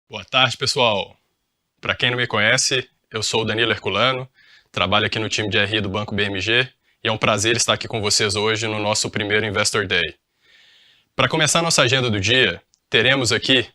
Boa tarde, pessoal. Para quem não me conhece, eu sou o Danilo Herculano, trabalho aqui no time de RI do Banco BMG e é um prazer estar aqui com vocês hoje no nosso primeiro Investor Day. Para começar nossa agenda do dia, teremos aqui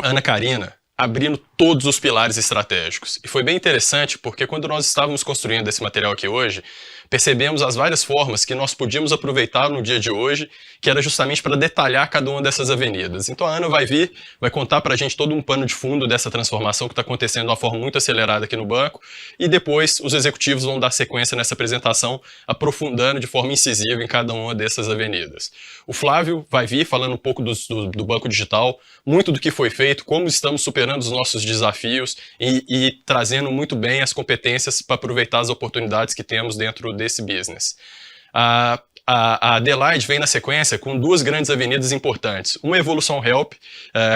Ana Karina abrindo todos os pilares estratégicos. E foi bem interessante porque quando nós estávamos construindo esse material aqui hoje, percebemos as várias formas que nós podíamos aproveitar no dia de hoje, que era justamente para detalhar cada uma dessas avenidas. Então a Ana vai vir, vai contar para a gente todo um pano de fundo dessa transformação que está acontecendo de uma forma muito acelerada aqui no banco, e depois os executivos vão dar sequência nessa apresentação, aprofundando de forma incisiva em cada uma dessas avenidas. O Flávio vai vir falando um pouco do Banco Digital, muito do que foi feito, como estamos superando os nossos desafios e trazendo muito bem as competências para aproveitar as oportunidades que temos dentro desse business. A Adelaide vem na sequência com duas grandes avenidas importantes. Uma Evolução Help,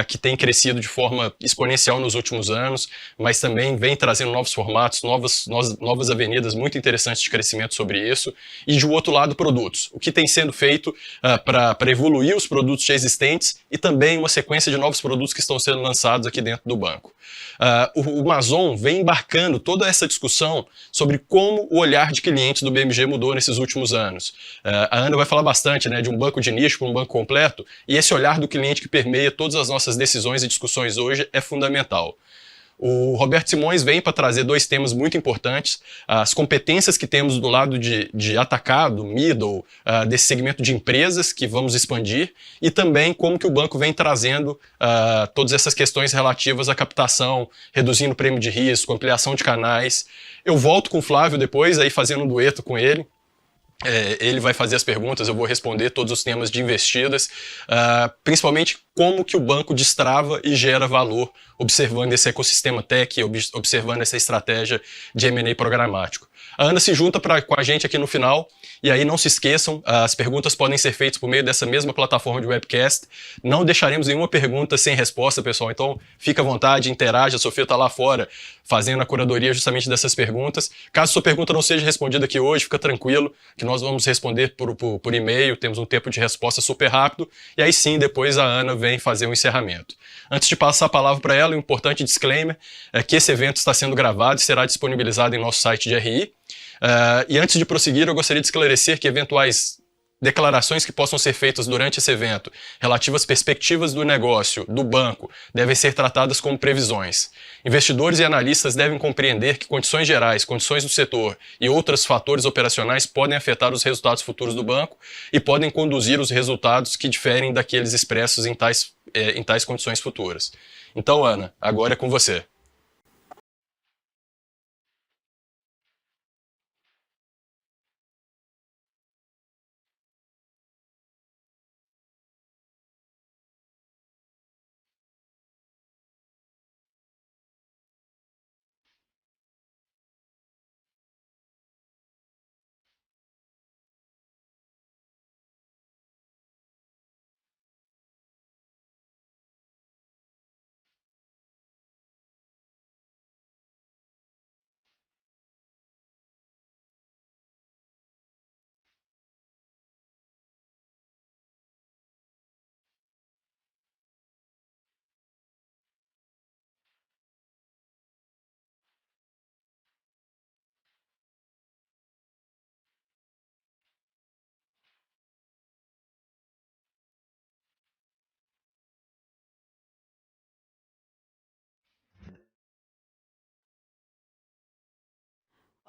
que tem crescido de forma exponencial nos últimos anos, mas também vem trazendo novos formatos, novas avenidas muito interessantes de crescimento sobre isso. E de outro lado, produtos. O que tem sendo feito para evoluir os produtos já existentes e também uma sequência de novos produtos que estão sendo lançados aqui dentro do banco. O Mazon vem embarcando toda essa discussão sobre como o olhar de clientes do BMG mudou nesses últimos anos. A Ana vai falar bastante, né, de um banco de nicho para um banco completo, e esse olhar do cliente que permeia todas as nossas decisões e discussões hoje é fundamental. O Roberto Simões vem para trazer dois temas muito importantes, as competências que temos do lado de atacado, middle, desse segmento de empresas que vamos expandir, e também como que o banco vem trazendo todas essas questões relativas à captação, reduzindo o prêmio de risco, ampliação de canais. Eu volto com o Flávio depois, aí fazendo um dueto com ele. Ele vai fazer as perguntas, eu vou responder todos os temas de investidas, principalmente como que o banco destrava e gera valor, observando esse ecossistema tech, observando essa estratégia de M&A programático. A Ana se junta com a gente aqui no final, e aí não se esqueçam, as perguntas podem ser feitas por meio dessa mesma plataforma de webcast. Não deixaremos nenhuma pergunta sem resposta, pessoal, então fica à vontade, interaja, a Sofia está lá fora fazendo a curadoria justamente dessas perguntas. Caso sua pergunta não seja respondida aqui hoje, fica tranquilo, que nós vamos responder por e-mail, temos um tempo de resposta super rápido, e aí sim, depois a Ana vem fazer o encerramento. Antes de passar a palavra para ela, um importante disclaimer é que esse evento está sendo gravado e será disponibilizado em nosso site de RI. E antes de prosseguir, eu gostaria de esclarecer que eventuais declarações que possam ser feitas durante esse evento, relativas às perspectivas do negócio, do banco, devem ser tratadas como previsões. Investidores e analistas devem compreender que condições gerais, condições do setor e outros fatores operacionais podem afetar os resultados futuros do banco e podem conduzir os resultados que diferem daqueles expressos em tais condições futuras. Então, Ana, agora é com você.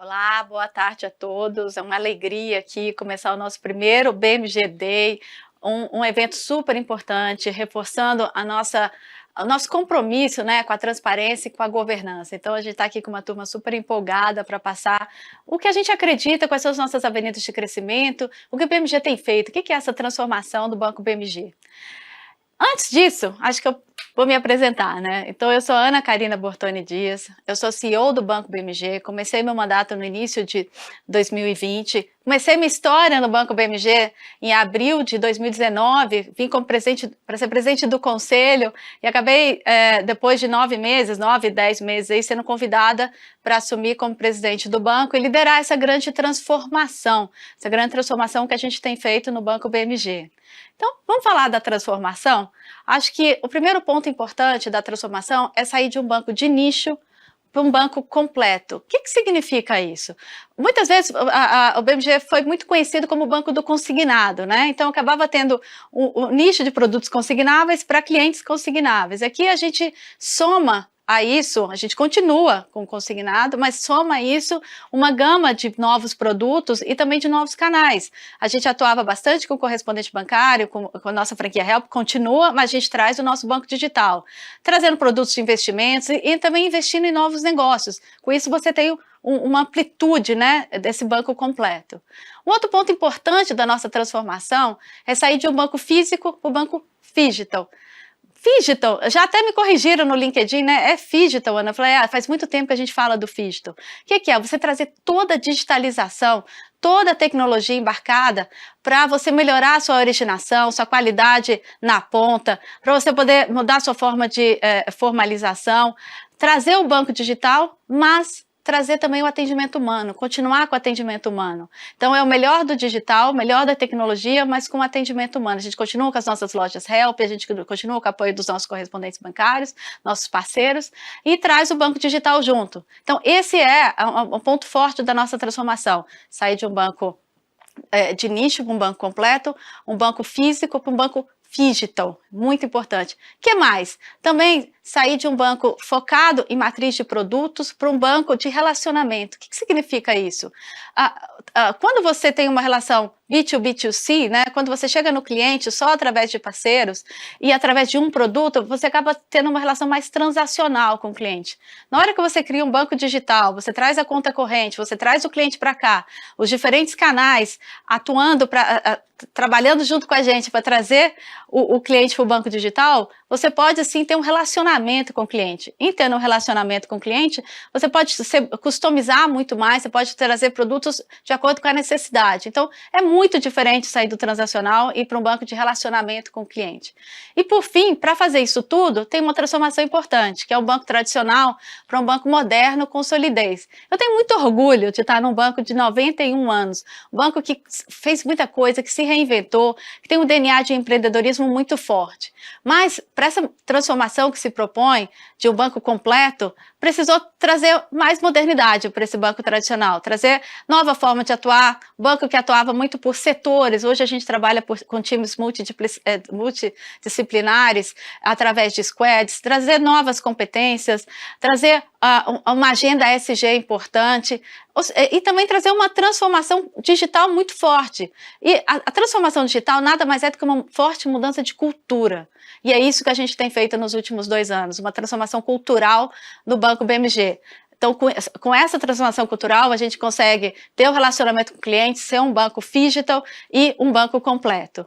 Olá, boa tarde a todos. É uma alegria aqui começar o nosso primeiro BMG Day, um evento super importante, reforçando o nosso compromisso, né, com a transparência e com a governança. Então, a gente está aqui com uma turma super empolgada para passar o que a gente acredita, quais são as nossas avenidas de crescimento, o que o BMG tem feito, o que é essa transformação do Banco BMG. Antes disso, acho que eu vou me apresentar, né? Então, eu sou Ana Karina Bortoni Dias, eu sou CEO do Banco BMG, comecei meu mandato no início de 2020, comecei minha história no Banco BMG em abril de 2019, vim como para ser presidente do conselho e acabei, depois de 10 meses, aí, sendo convidada para assumir como presidente do banco e liderar essa grande transformação que a gente tem feito no Banco BMG. Então, vamos falar da transformação? Acho que o primeiro ponto importante da transformação é sair de um banco de nicho para um banco completo. O que significa isso? Muitas vezes o BMG foi muito conhecido como o banco do consignado, né? Então acabava tendo o nicho de produtos consignáveis para clientes consignáveis. Aqui a gente soma a isso, a gente continua com o consignado, mas soma a isso uma gama de novos produtos e também de novos canais. A gente atuava bastante com o correspondente bancário, com a nossa franquia Help, continua, mas a gente traz o nosso banco digital, trazendo produtos de investimentos e também investindo em novos negócios. Com isso você tem uma amplitude, né, desse banco completo. Um outro ponto importante da nossa transformação é sair de um banco físico para o banco digital. Phygital, já até me corrigiram no LinkedIn, né? É Phygital, Ana. Eu falei, faz muito tempo que a gente fala do Phygital. O que é? Você trazer toda a digitalização, toda a tecnologia embarcada para você melhorar a sua originação, sua qualidade na ponta, para você poder mudar a sua forma de formalização, trazer o banco digital, mas trazer também o atendimento humano, continuar com o atendimento humano. Então é o melhor do digital, o melhor da tecnologia, mas com o atendimento humano. A gente continua com as nossas lojas Help, a gente continua com o apoio dos nossos correspondentes bancários, nossos parceiros, e traz o banco digital junto. Então esse é o ponto forte da nossa transformação, sair de um banco de nicho para um banco completo, um banco físico para um banco digital, muito importante. O que mais? Também sair de um banco focado em matriz de produtos para um banco de relacionamento. O que significa isso? Quando você tem uma relação B2B2C, né, quando você chega no cliente só através de parceiros e através de um produto, você acaba tendo uma relação mais transacional com o cliente. Na hora que você cria um banco digital, você traz a conta corrente, você traz o cliente para cá, os diferentes canais atuando, trabalhando junto com a gente para trazer o cliente para o banco digital, você pode sim ter um relacionamento com o cliente. Em tendo um relacionamento com o cliente, você pode customizar muito mais, você pode trazer produtos de acordo com a necessidade. Então, é muito diferente sair do transacional e ir para um banco de relacionamento com o cliente. E por fim, para fazer isso tudo, tem uma transformação importante, que é o banco tradicional para um banco moderno com solidez. Eu tenho muito orgulho de estar num banco de 91 anos, um banco que fez muita coisa, que se reinventou, que tem um DNA de empreendedorismo muito forte. Mas, para essa transformação que se propõe de um banco completo, precisou trazer mais modernidade para esse banco tradicional, trazer nova forma de atuar, banco que atuava muito por setores, hoje a gente trabalha com times multidisciplinares, através de squads, trazer novas competências, trazer uma agenda ESG importante, e também trazer uma transformação digital muito forte. E a transformação digital nada mais é do que uma forte mudança de cultura. E é isso que a gente tem feito nos últimos 2 anos, uma transformação cultural no Banco BMG. Então, com essa transformação cultural, a gente consegue ter um relacionamento com o cliente, ser um banco digital e um banco completo.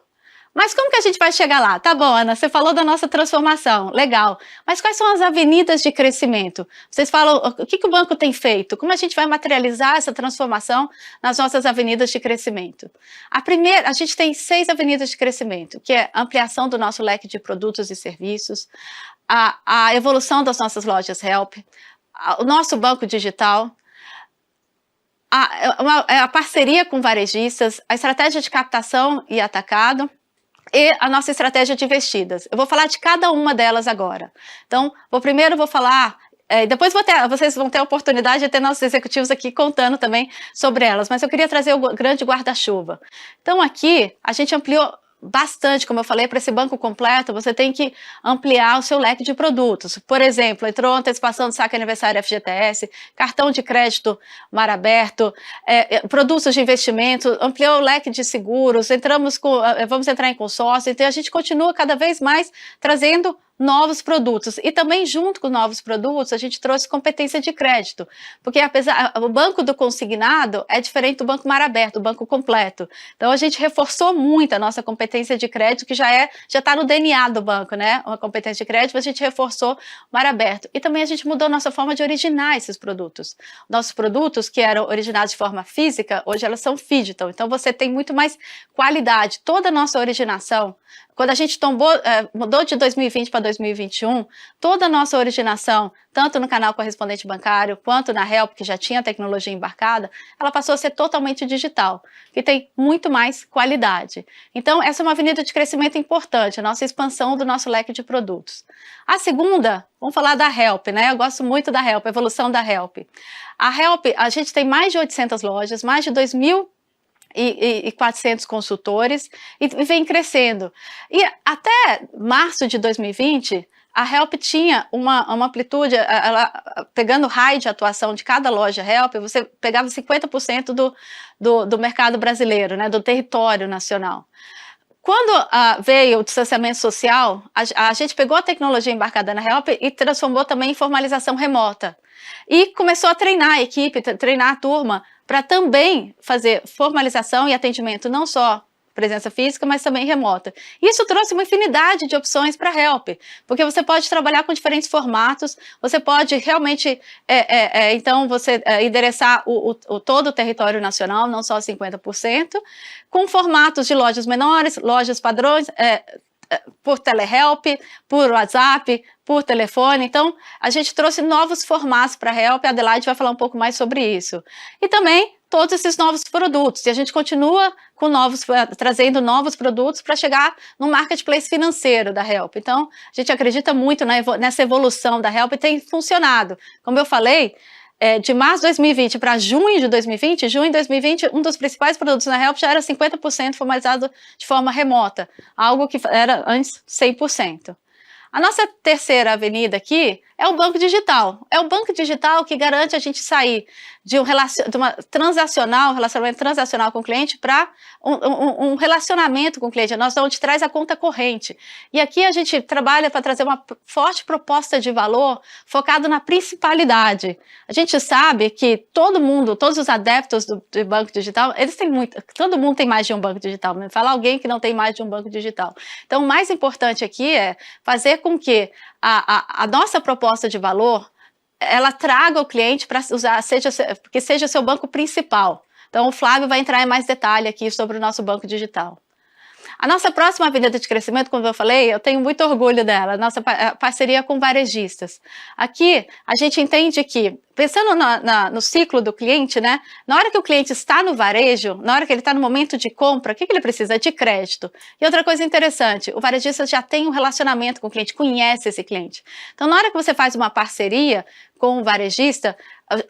Mas como que a gente vai chegar lá? Tá bom, Ana, você falou da nossa transformação, legal. Mas quais são as avenidas de crescimento? Vocês falam, o que o banco tem feito? Como a gente vai materializar essa transformação nas nossas avenidas de crescimento? A gente tem 6 avenidas de crescimento, que é a ampliação do nosso leque de produtos e serviços, a evolução das nossas lojas Help, o nosso banco digital, a parceria com varejistas, a estratégia de captação e atacado, e a nossa estratégia de investidas. Eu vou falar de cada uma delas agora. Então, primeiro vou falar, depois vocês vão ter a oportunidade de ter nossos executivos aqui contando também sobre elas, mas eu queria trazer o grande guarda-chuva. Então aqui, a gente ampliou bastante, como eu falei, para esse banco completo, você tem que ampliar o seu leque de produtos. Por exemplo, entrou antecipação do saque aniversário FGTS, cartão de crédito mar aberto, produtos de investimento, ampliou o leque de seguros, vamos entrar em consórcio, então a gente continua cada vez mais trazendo novos produtos. E também junto com novos produtos, a gente trouxe competência de crédito, porque o banco do consignado é diferente do banco mar aberto, o banco completo. Então a gente reforçou muito a nossa competência de crédito, que já está no DNA do banco, né? Uma competência de crédito, mas a gente reforçou o mar aberto. E também a gente mudou a nossa forma de originar esses produtos. Nossos produtos, que eram originados de forma física, hoje elas são digital. Então você tem muito mais qualidade. Toda a nossa originação, quando a gente mudou de 2020 para 2021, toda a nossa originação, tanto no canal correspondente bancário, quanto na Help, que já tinha tecnologia embarcada, ela passou a ser totalmente digital, que tem muito mais qualidade. Então, essa é uma avenida de crescimento importante, a nossa expansão do nosso leque de produtos. A segunda, vamos falar da Help, né? Eu gosto muito da Help, a evolução da Help. A Help, a gente tem mais de 800 lojas, mais de 2.400 consultores e vem crescendo. E até março de 2020, a Help tinha uma amplitude, pegando o raio de atuação de cada loja Help, você pegava 50% do mercado brasileiro, né, do território nacional. Quando veio o distanciamento social, a gente pegou a tecnologia embarcada na Help e transformou também em formalização remota. E começou a treinar a equipe, treinar a turma, para também fazer formalização e atendimento, não só presença física, mas também remota. Isso trouxe uma infinidade de opções para a Help, porque você pode trabalhar com diferentes formatos, você pode realmente, então, você endereçar todo o território nacional, não só 50%, com formatos de lojas menores, lojas padrões, por telehelp, por WhatsApp, por telefone. Então, a gente trouxe novos formatos para a Help, a Adelaide vai falar um pouco mais sobre isso. E também todos esses novos produtos, e a gente continua com trazendo novos produtos para chegar no marketplace financeiro da Help. Então, a gente acredita muito nessa evolução da Help e tem funcionado. Como eu falei, de março de 2020 para junho de 2020, um dos principais produtos na Help já era 50% formalizado de forma remota, algo que era antes 100%. A nossa terceira avenida aqui é o banco digital. É o banco digital que garante a gente sair de um relacionamento transacional com o cliente para um relacionamento com o cliente. Nós onde traz a conta corrente. E aqui a gente trabalha para trazer uma forte proposta de valor focado na principalidade. A gente sabe que todos os adeptos do banco digital, todo mundo tem mais de um banco digital. Fala alguém que não tem mais de um banco digital. Então, o mais importante aqui é fazer com que a nossa proposta de valor, ela traga o cliente para usar, que seja seu banco principal. Então, o Flávio vai entrar em mais detalhe aqui sobre o nosso banco digital. A nossa próxima avenida de crescimento, como eu falei, eu tenho muito orgulho dela, nossa parceria com varejistas. Aqui, a gente entende que, pensando no ciclo do cliente, né, na hora que o cliente está no varejo, na hora que ele está no momento de compra, o que ele precisa? De crédito. E outra coisa interessante, o varejista já tem um relacionamento com o cliente, conhece esse cliente. Então, na hora que você faz uma parceria com o varejista,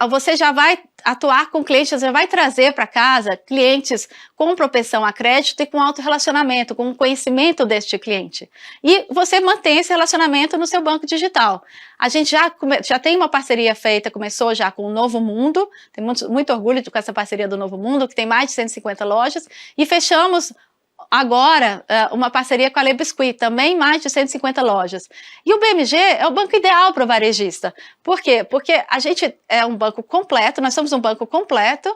você já vai atuar com clientes, já vai trazer para casa clientes com propensão a crédito e com alto relacionamento, com conhecimento deste cliente. E você mantém esse relacionamento no seu banco digital. A gente já tem uma parceria feita, começou já com o Novo Mundo, tem muito orgulho com essa parceria do Novo Mundo, que tem mais de 150 lojas, e fechamos agora uma parceria com a Le Biscuit, também mais de 150 lojas. E o BMG é o banco ideal para o varejista. Por quê? Porque a gente é um banco completo, nós somos um banco completo,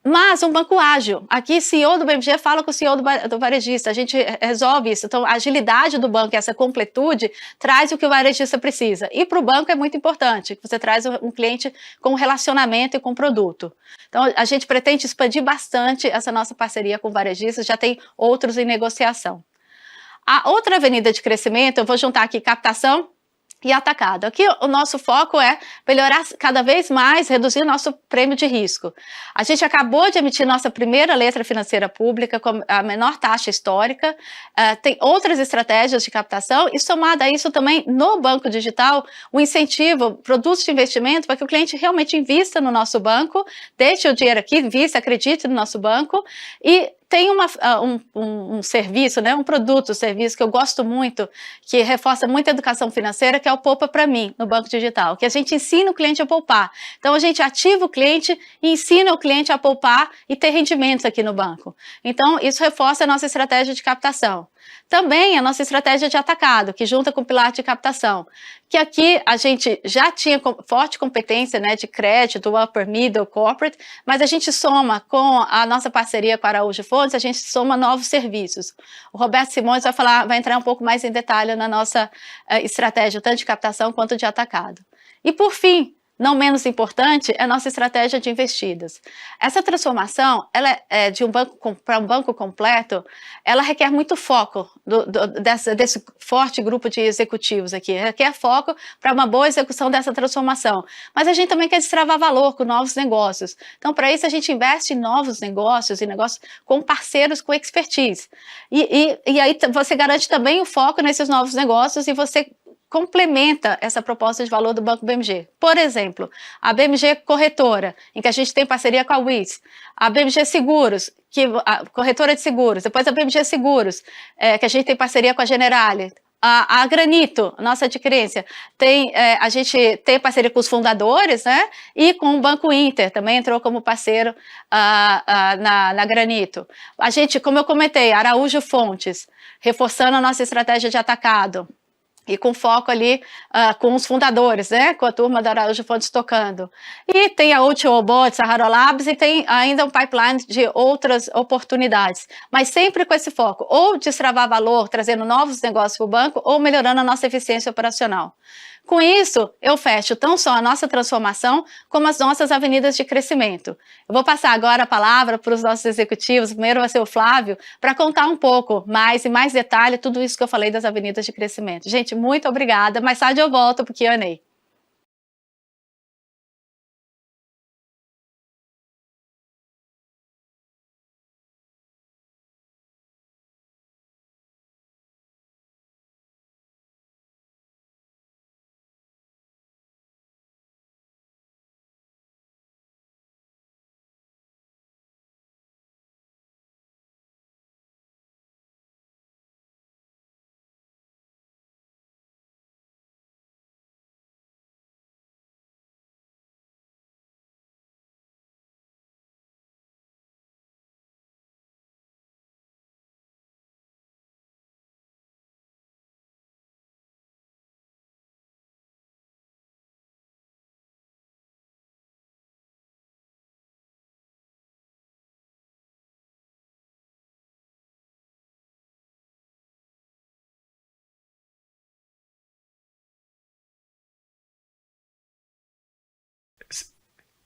mas um banco ágil. Aqui, CEO do BMG fala com o CEO do varejista, a gente resolve isso. Então, a agilidade do banco, essa completude, traz o que o varejista precisa. E para o banco é muito importante, que você traz um cliente com relacionamento e com produto. Então, a gente pretende expandir bastante essa nossa parceria com varejistas, já tem outros em negociação. A outra avenida de crescimento, eu vou juntar aqui captação e atacado. Aqui o nosso foco é melhorar cada vez mais, reduzir o nosso prêmio de risco. A gente acabou de emitir nossa primeira letra financeira pública com a menor taxa histórica, tem outras estratégias de captação e somado a isso também no banco digital, o incentivo, produtos de investimento para que o cliente realmente invista no nosso banco, deixe o dinheiro aqui, invista, acredite no nosso banco e tem um serviço, né, um serviço que eu gosto muito, que reforça muito a educação financeira, que é o Poupa Pra Mim, no Banco Digital, que a gente ensina o cliente a poupar. Então, a gente ativa o cliente e ensina o cliente a poupar e ter rendimentos aqui no banco. Então, isso reforça a nossa estratégia de captação. Também a nossa estratégia de atacado, que junta com o pilar de captação, que aqui a gente já tinha forte competência, né, de crédito, upper, middle, corporate, mas a gente soma com a nossa parceria com a Araújo Fontes, a gente soma novos serviços. O Roberto Simões vai entrar um pouco mais em detalhe na nossa estratégia, tanto de captação quanto de atacado. E por fim, não menos importante, é a nossa estratégia de investidas. Essa transformação, ela de um banco para um banco completo, ela requer muito foco desse forte grupo de executivos aqui, requer foco para uma boa execução dessa transformação. Mas a gente também quer destravar valor com novos negócios. Então, para isso, a gente investe em novos negócios, em negócios com parceiros com expertise. E aí você garante também o foco nesses novos negócios e você complementa essa proposta de valor do Banco BMG. Por exemplo, a BMG Corretora, em que a gente tem parceria com a Wiz, a BMG Seguros, a corretora de seguros, depois a BMG Seguros, que a gente tem parceria com a Generali, a Granito, nossa adquirência, a gente tem parceria com os fundadores, né, e com o Banco Inter, também entrou como parceiro na Granito. A gente, como eu comentei, Araújo Fontes, reforçando a nossa estratégia de atacado, e com foco ali com os fundadores, né, com a turma da Araújo Fontes tocando. E tem a O2O Bots, a Haro Labs, e tem ainda um pipeline de outras oportunidades, mas sempre com esse foco, ou destravar valor, trazendo novos negócios para o banco, ou melhorando a nossa eficiência operacional. Com isso, eu fecho tão só a nossa transformação, como as nossas avenidas de crescimento. Eu vou passar agora a palavra para os nossos executivos, primeiro vai ser o Flávio, para contar um pouco mais, em mais detalhe, tudo isso que eu falei das avenidas de crescimento. Gente, muito obrigada, mais tarde eu volto para o Q&A.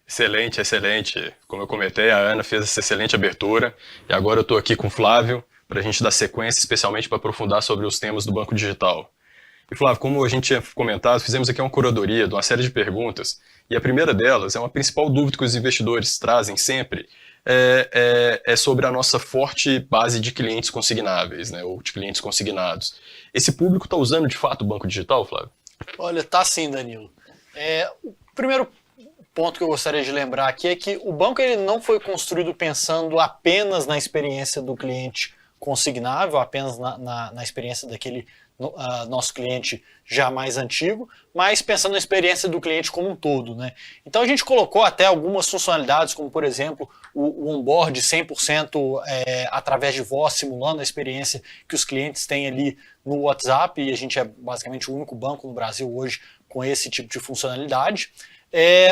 Excelente, excelente. Como eu comentei, a Ana fez essa excelente abertura e agora eu estou aqui com o Flávio para a gente dar sequência, especialmente para aprofundar sobre os temas do Banco Digital. E Flávio, como a gente tinha comentado, fizemos aqui uma curadoria de uma série de perguntas e a primeira delas é uma principal dúvida que os investidores trazem sempre, é sobre a nossa forte base de clientes consignáveis, né, ou de clientes consignados. Esse público está usando de fato o Banco Digital, Flávio? Olha, tá sim, Danilo. O primeiro ponto que eu gostaria de lembrar aqui é que o banco ele não foi construído pensando apenas na experiência do cliente consignável, apenas na experiência daquele nosso cliente já mais antigo, mas pensando na experiência do cliente como um todo, né? Então a gente colocou até algumas funcionalidades, como por exemplo o onboard 100% através de voz, simulando a experiência que os clientes têm ali no WhatsApp, e a gente é basicamente o único banco no Brasil hoje com esse tipo de funcionalidade.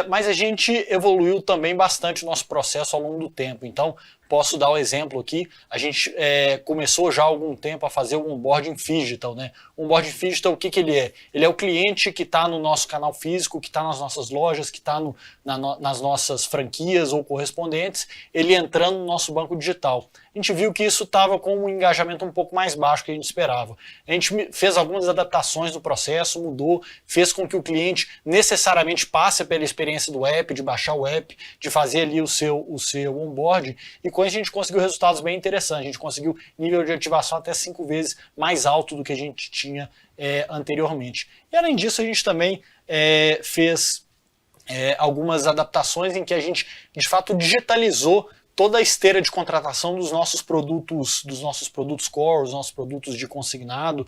Mas a gente evoluiu também bastante o nosso processo ao longo do tempo. Então, posso dar um exemplo aqui. A gente começou já há algum tempo a fazer o onboarding phygital, né? O onboarding phygital, o que ele é? Ele é o cliente que está no nosso canal físico, que está nas nossas lojas, que está nas nossas franquias ou correspondentes, ele entrando no nosso banco digital. A gente viu que isso estava com um engajamento um pouco mais baixo que a gente esperava. A gente fez algumas adaptações no processo, mudou, fez com que o cliente necessariamente passe pela experiência do app, de baixar o app, de fazer ali o seu onboard, e com isso a gente conseguiu resultados bem interessantes. A gente conseguiu nível de ativação até 5 vezes mais alto do que a gente tinha anteriormente. E além disso, a gente também fez algumas adaptações em que a gente, de fato, digitalizou toda a esteira de contratação dos nossos produtos core, os nossos produtos de consignado,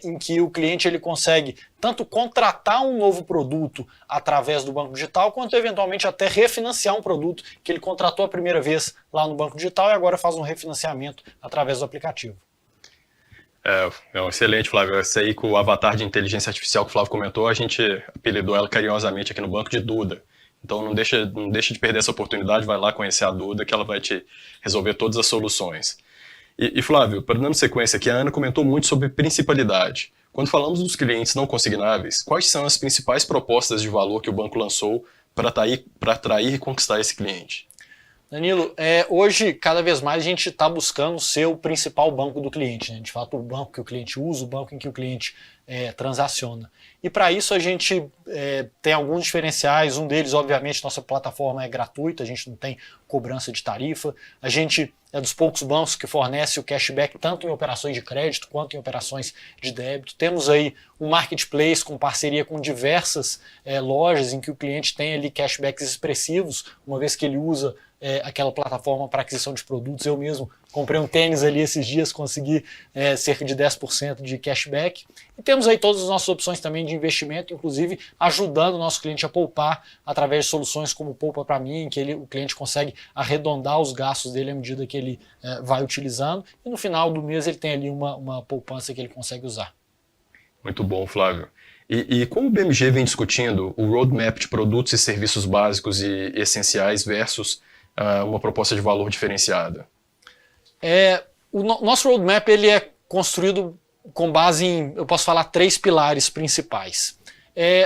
em que o cliente ele consegue tanto contratar um novo produto através do banco digital, quanto eventualmente até refinanciar um produto que ele contratou a primeira vez lá no banco digital e agora faz um refinanciamento através do aplicativo. Excelente, Flávio. Essa aí com o avatar de inteligência artificial que o Flávio comentou, a gente apelidou ela carinhosamente aqui no banco de Duda. Então não deixa de perder essa oportunidade, vai lá conhecer a Duda, que ela vai te resolver todas as soluções. E Flávio, para dando sequência aqui, a Ana comentou muito sobre principalidade. Quando falamos dos clientes não consignáveis, quais são as principais propostas de valor que o banco lançou para atrair e conquistar esse cliente? Danilo, hoje, cada vez mais, a gente está buscando ser o principal banco do cliente, né? De fato, o banco que o cliente usa, o banco em que o cliente transaciona. E para isso a gente tem alguns diferenciais. Um deles, obviamente, nossa plataforma é gratuita, a gente não tem cobrança de tarifa. A gente é dos poucos bancos que fornece o cashback tanto em operações de crédito quanto em operações de débito. Temos aí um marketplace com parceria com diversas lojas em que o cliente tem ali cashbacks expressivos, uma vez que ele usa aquela plataforma para aquisição de produtos. Eu mesmo comprei um tênis ali esses dias, consegui cerca de 10% de cashback. E temos aí todas as nossas opções também de investimento, inclusive ajudando o nosso cliente a poupar através de soluções como Poupa para mim, que o cliente consegue arredondar os gastos dele à medida que ele vai utilizando. E no final do mês ele tem ali uma poupança que ele consegue usar. Muito bom, Flávio. E como o BMG vem discutindo o roadmap de produtos e serviços básicos e essenciais versus uma proposta de valor diferenciada? O nosso roadmap ele é construído com base em, eu posso falar, 3 pilares principais.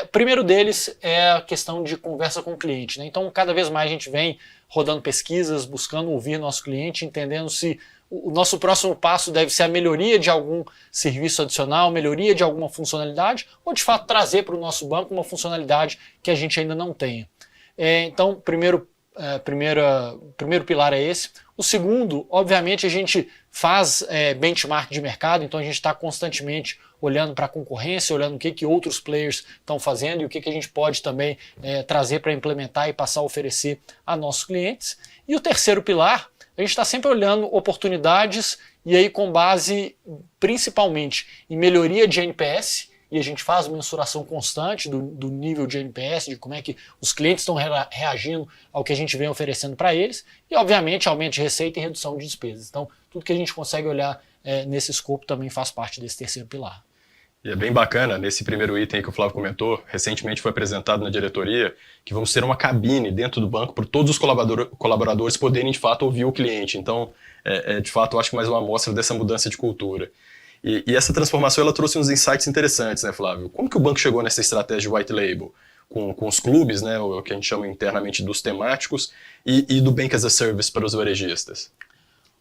O primeiro deles é a questão de conversa com o cliente, né? Então, cada vez mais a gente vem rodando pesquisas, buscando ouvir nosso cliente, entendendo se o nosso próximo passo deve ser a melhoria de algum serviço adicional, melhoria de alguma funcionalidade, ou de fato trazer para o nosso banco uma funcionalidade que a gente ainda não tenha. Então, primeiro pilar é esse. O segundo, obviamente, a gente faz benchmark de mercado, então a gente está constantemente olhando para a concorrência, olhando o que outros players estão fazendo e o que a gente pode também trazer para implementar e passar a oferecer a nossos clientes. E o terceiro pilar, a gente está sempre olhando oportunidades e aí com base principalmente em melhoria de NPS, e a gente faz mensuração constante do nível de NPS, de como é que os clientes estão reagindo ao que a gente vem oferecendo para eles, e obviamente aumento de receita e redução de despesas. Então, tudo que a gente consegue olhar nesse escopo também faz parte desse terceiro pilar. E é bem bacana, nesse primeiro item que o Flávio comentou, recentemente foi apresentado na diretoria, que vamos ter uma cabine dentro do banco para todos os colaboradores poderem, de fato, ouvir o cliente. Então, de fato, eu acho que mais uma amostra dessa mudança de cultura. E essa transformação ela trouxe uns insights interessantes, né, Flávio? Como que o banco chegou nessa estratégia de white label? Com os clubes, né, o que a gente chama internamente dos temáticos, e do Bank as a Service para os varejistas?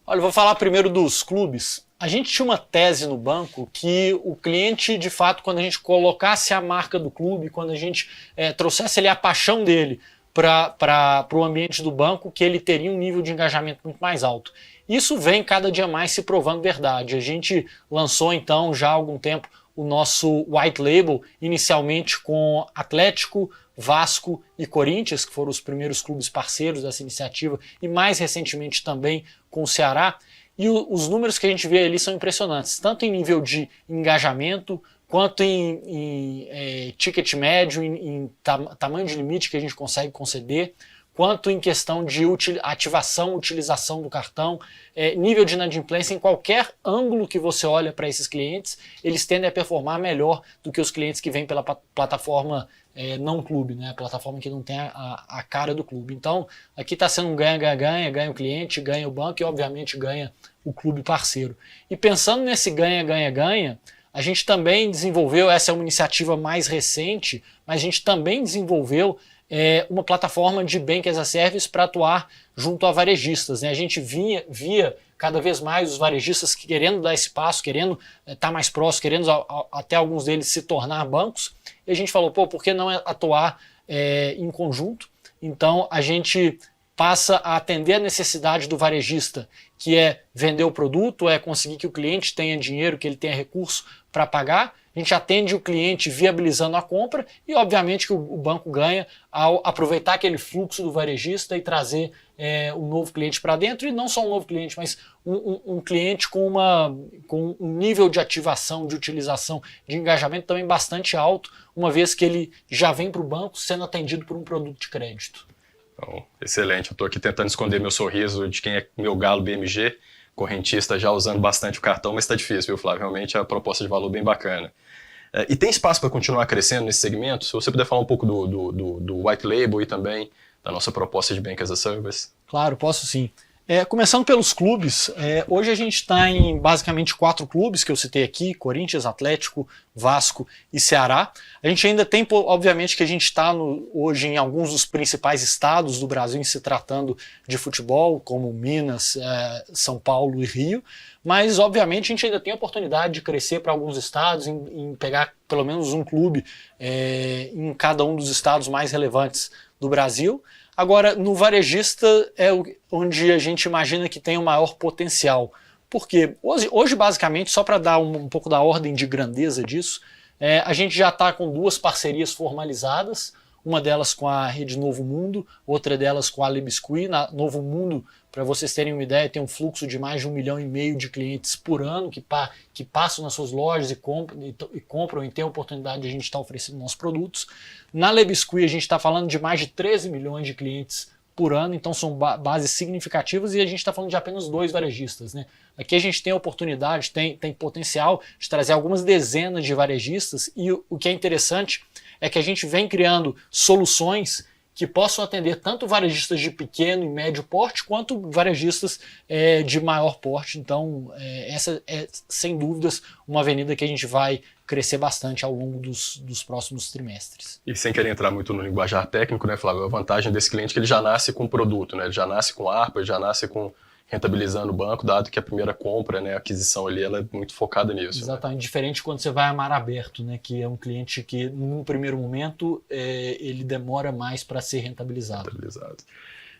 Olha, eu vou falar primeiro dos clubes. A gente tinha uma tese no banco que o cliente, de fato, quando a gente colocasse a marca do clube, quando a gente trouxesse ali a paixão dele para o ambiente do banco, que ele teria um nível de engajamento muito mais alto. Isso vem cada dia mais se provando verdade. A gente lançou então já há algum tempo o nosso white label, inicialmente com Atlético, Vasco e Corinthians, que foram os primeiros clubes parceiros dessa iniciativa, e mais recentemente também com o Ceará. E os números que a gente vê ali são impressionantes, tanto em nível de engajamento, quanto em ticket médio, em tamanho de limite que a gente consegue conceder, quanto em questão de ativação, utilização do cartão, nível de inadimplência. Em qualquer ângulo que você olha para esses clientes, eles tendem a performar melhor do que os clientes que vêm pela plataforma não clube, né? A plataforma que não tem a cara do clube. Então, aqui está sendo um ganha-ganha-ganha, ganha o cliente, ganha o banco e, obviamente, ganha o clube parceiro. E pensando nesse ganha-ganha-ganha, a gente também desenvolveu, essa é uma iniciativa mais recente, mas a gente também desenvolveu uma plataforma de Bank as a Service para atuar junto a varejistas, né? A gente via cada vez mais os varejistas querendo dar esse passo, querendo estar mais próximo, querendo até alguns deles se tornar bancos, e a gente falou, por que não atuar em conjunto? Então a gente passa a atender a necessidade do varejista, que é vender o produto, é conseguir que o cliente tenha dinheiro, que ele tenha recurso para pagar. A gente atende o cliente viabilizando a compra e, obviamente, que o banco ganha ao aproveitar aquele fluxo do varejista e trazer um novo cliente para dentro. E não só um novo cliente, mas um cliente com um nível de ativação, de utilização, de engajamento também bastante alto, uma vez que ele já vem para o banco sendo atendido por um produto de crédito. Então, excelente. Eu estou aqui tentando esconder meu sorriso de quem é meu galo BMG, correntista já usando bastante o cartão, mas está difícil, viu, Flávio? Realmente é a proposta de valor bem bacana. E tem espaço para continuar crescendo nesse segmento? Se você puder falar um pouco do white label e também da nossa proposta de Bank as a Service. Claro, posso sim. Começando pelos clubes, hoje a gente está em basicamente 4 clubes que eu citei aqui, Corinthians, Atlético, Vasco e Ceará. A gente ainda tem, obviamente, que a gente está hoje em alguns dos principais estados do Brasil em se tratando de futebol, como Minas, São Paulo e Rio, mas obviamente a gente ainda tem a oportunidade de crescer para alguns estados, em pegar pelo menos um clube em cada um dos estados mais relevantes do Brasil. Agora, no varejista é onde a gente imagina que tem o maior potencial. Porque hoje basicamente, só para dar um pouco da ordem de grandeza disso, a gente já está com 2 parcerias formalizadas, uma delas com a Rede Novo Mundo, outra delas com a Le Biscuit. Na Novo Mundo, para vocês terem uma ideia, tem um fluxo de mais de 1,5 milhão de clientes por ano que passam nas suas lojas e compram e têm a oportunidade de a gente estar oferecendo nossos produtos. Na Le Biscuit a gente está falando de mais de 13 milhões de clientes por ano, então são bases significativas e a gente está falando de apenas 2 varejistas, né? Aqui a gente tem a oportunidade, tem potencial de trazer algumas dezenas de varejistas e o que é interessante é que a gente vem criando soluções que possam atender tanto varejistas de pequeno e médio porte quanto varejistas de maior porte. Então essa é sem dúvidas uma avenida que a gente vai crescer bastante ao longo dos próximos trimestres. E sem querer entrar muito no linguajar técnico, né, Flávio, a vantagem desse cliente é que ele já nasce com o produto, né, ele já nasce com ARPA, ele já nasce com rentabilizando o banco, dado que a primeira compra, né, a aquisição ali, ela é muito focada nisso. Exatamente, né? Diferente quando você vai a mar aberto, né, que é um cliente que, num primeiro momento, ele demora mais para ser rentabilizado.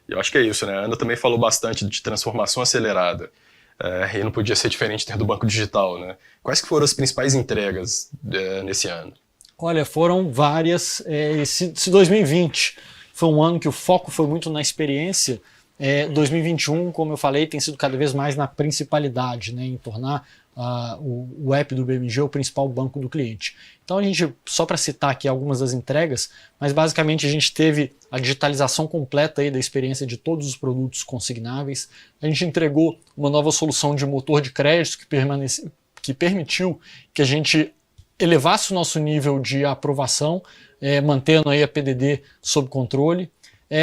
E eu acho que é isso, né? A Ana também falou bastante de transformação acelerada. E não podia ser diferente dentro do banco digital, né? Quais que foram as principais entregas nesse ano? Olha, foram várias. Esse 2020 foi um ano que o foco foi muito na experiência. 2021, como eu falei, tem sido cada vez mais na principalidade, né, em tornar o app do BMG o principal banco do cliente. Então a gente, só para citar aqui algumas das entregas, mas basicamente a gente teve a digitalização completa aí da experiência de todos os produtos consignáveis. A gente entregou uma nova solução de motor de crédito que permitiu que a gente elevasse o nosso nível de aprovação, mantendo aí a PDD sob controle.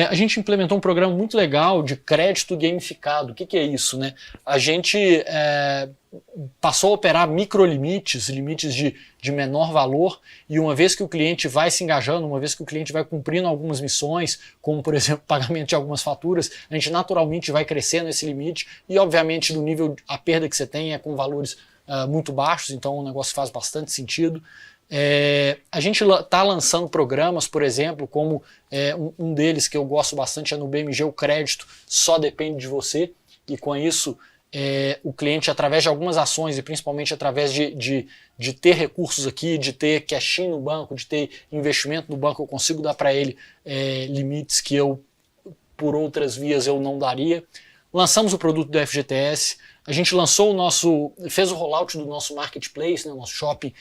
A gente implementou um programa muito legal de crédito gamificado. O que é isso, né? A gente passou a operar microlimites, limites de menor valor, e uma vez que o cliente vai se engajando, uma vez que o cliente vai cumprindo algumas missões, como por exemplo pagamento de algumas faturas, a gente naturalmente vai crescendo esse limite e obviamente no nível, a perda que você tem é com valores muito baixos, então o negócio faz bastante sentido. A gente está lançando programas, por exemplo, como um deles que eu gosto bastante é no BMG, o crédito só depende de você, e com isso o cliente, através de algumas ações e principalmente através de ter recursos aqui, de ter cash-in no banco, de ter investimento no banco, eu consigo dar para ele limites que eu, por outras vias, eu não daria. Lançamos o produto do FGTS, a gente fez o rollout do nosso marketplace, né, nosso shopping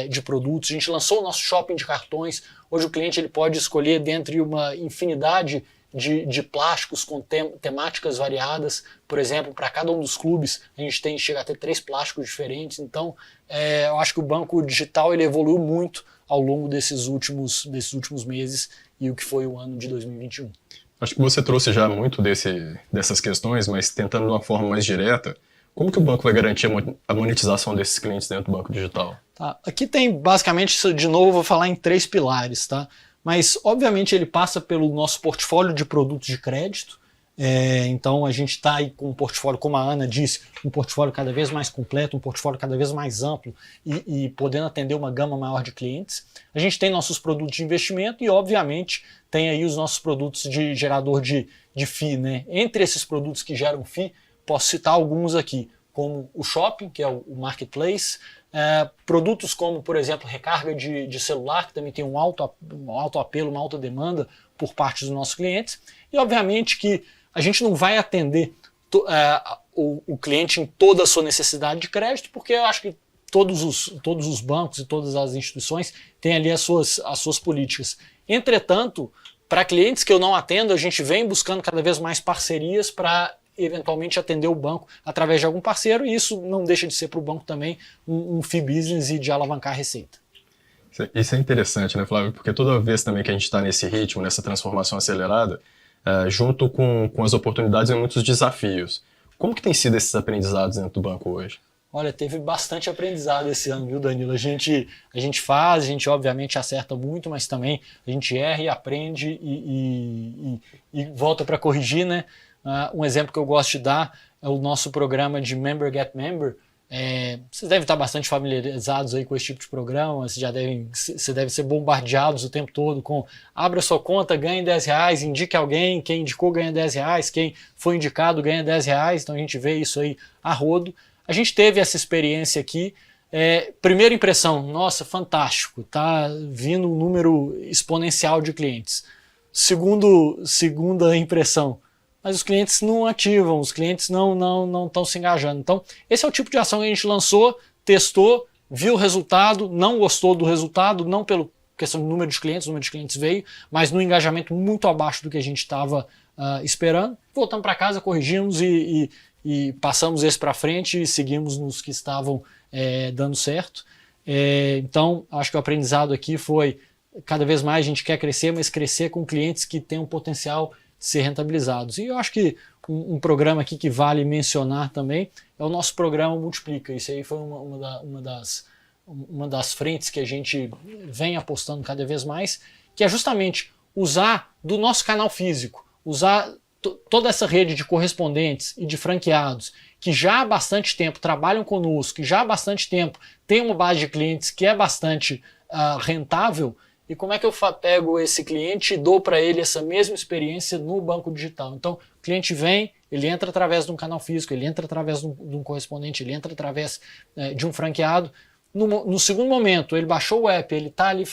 de produtos, a gente lançou o nosso shopping de cartões. Hoje o cliente ele pode escolher dentre uma infinidade de plásticos com temáticas variadas. Por exemplo, para cada um dos clubes a gente chega a ter 3 plásticos diferentes. Então eu acho que o banco digital ele evoluiu muito ao longo desses últimos meses e o que foi o ano de 2021. Acho que você trouxe já muito dessas questões, mas tentando de uma forma mais direta, como que o banco vai garantir a monetização desses clientes dentro do banco digital? Tá. Aqui tem basicamente, de novo, eu vou falar em 3 pilares, tá? Mas obviamente ele passa pelo nosso portfólio de produtos de crédito. Então a gente está aí com um portfólio, como a Ana disse, um portfólio cada vez mais completo, um portfólio cada vez mais amplo e podendo atender uma gama maior de clientes. A gente tem nossos produtos de investimento e obviamente tem aí os nossos produtos de gerador de FII, né? Entre esses produtos que geram FII, posso citar alguns aqui, como o shopping, que é o marketplace, produtos como, por exemplo, recarga de celular, que também tem um alto apelo, uma alta demanda por parte dos nossos clientes, e obviamente que a gente não vai atender o cliente em toda a sua necessidade de crédito, porque eu acho que todos os bancos e todas as instituições têm ali as suas políticas. Entretanto, para clientes que eu não atendo, a gente vem buscando cada vez mais parcerias para eventualmente atender o banco através de algum parceiro, e isso não deixa de ser para o banco também um fee business e de alavancar a receita. Isso é interessante, né, Flávio? Porque toda vez também que a gente está nesse ritmo, nessa transformação acelerada, junto com as oportunidades e muitos desafios. Como que tem sido esses aprendizados dentro do banco hoje? Olha, teve bastante aprendizado esse ano, viu, Danilo? A gente faz, a gente obviamente acerta muito, mas também a gente erra e aprende e volta para corrigir, né? Um exemplo que eu gosto de dar é o nosso programa de Member Get Member. Vocês devem estar bastante familiarizados aí com esse tipo de programa, você deve ser bombardeados o tempo todo com abra sua conta, ganhe R$10, indique alguém, quem indicou ganha R$10, quem foi indicado ganha R$10, então a gente vê isso aí a rodo. A gente teve essa experiência aqui, primeira impressão, nossa, fantástico, tá vindo um número exponencial de clientes. Segunda impressão, mas os clientes não ativam, os clientes não estão se engajando. Então, esse é o tipo de ação que a gente lançou, testou, viu o resultado, não gostou do resultado, não pela questão do número de clientes, o número de clientes veio, mas no engajamento muito abaixo do que a gente estava esperando. Voltamos para casa, corrigimos e passamos esse para frente e seguimos nos que estavam dando certo. Então, acho que o aprendizado aqui foi, cada vez mais a gente quer crescer, mas crescer com clientes que têm um potencial de ser rentabilizados. E eu acho que um programa aqui que vale mencionar também é o nosso programa Multiplica. Isso aí foi uma das frentes que a gente vem apostando cada vez mais, que é justamente usar do nosso canal físico, usar toda essa rede de correspondentes e de franqueados que já há bastante tempo trabalham conosco, que já há bastante tempo tem uma base de clientes que é bastante rentável, e como é que eu pego esse cliente e dou para ele essa mesma experiência no banco digital? Então, o cliente vem, ele entra através de um canal físico, ele entra através de um correspondente, ele entra através de um franqueado. No segundo momento, ele baixou o app, ele está ali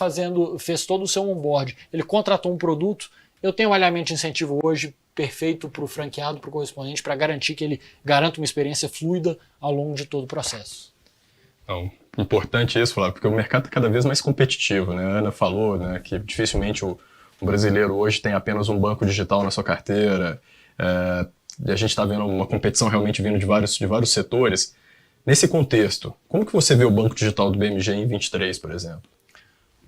fez todo o seu onboard, ele contratou um produto. Eu tenho um alinhamento de incentivo hoje perfeito para o franqueado, para o correspondente, para garantir que ele garanta uma experiência fluida ao longo de todo o processo. Então, importante isso, Flávio, porque o mercado está cada vez mais competitivo, né? A Ana falou, né, que dificilmente o brasileiro hoje tem apenas um banco digital na sua carteira. E a gente está vendo uma competição realmente vindo de vários setores. Nesse contexto, como que você vê o banco digital do BMG em 23, por exemplo?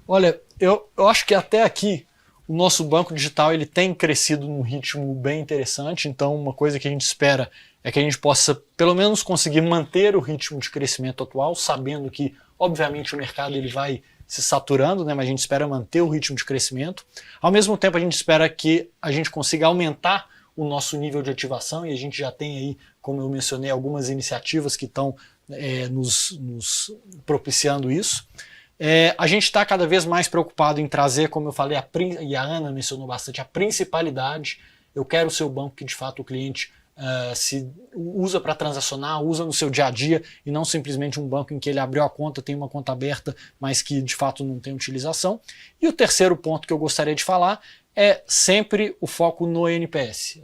Olha, eu acho que até aqui o nosso banco digital ele tem crescido num ritmo bem interessante, então uma coisa que a gente espera é que a gente possa pelo menos conseguir manter o ritmo de crescimento atual, sabendo que obviamente o mercado ele vai se saturando, né, mas a gente espera manter o ritmo de crescimento. Ao mesmo tempo a gente espera que a gente consiga aumentar o nosso nível de ativação, e a gente já tem aí, como eu mencionei, algumas iniciativas que estão nos propiciando isso. A gente está cada vez mais preocupado em trazer, como eu falei, e a Ana mencionou bastante, a principalidade. Eu quero ser o banco que de fato o cliente se usa para transacionar, usa no seu dia a dia, e não simplesmente um banco em que ele abriu a conta, tem uma conta aberta, mas que de fato não tem utilização. E o terceiro ponto que eu gostaria de falar é sempre o foco no NPS.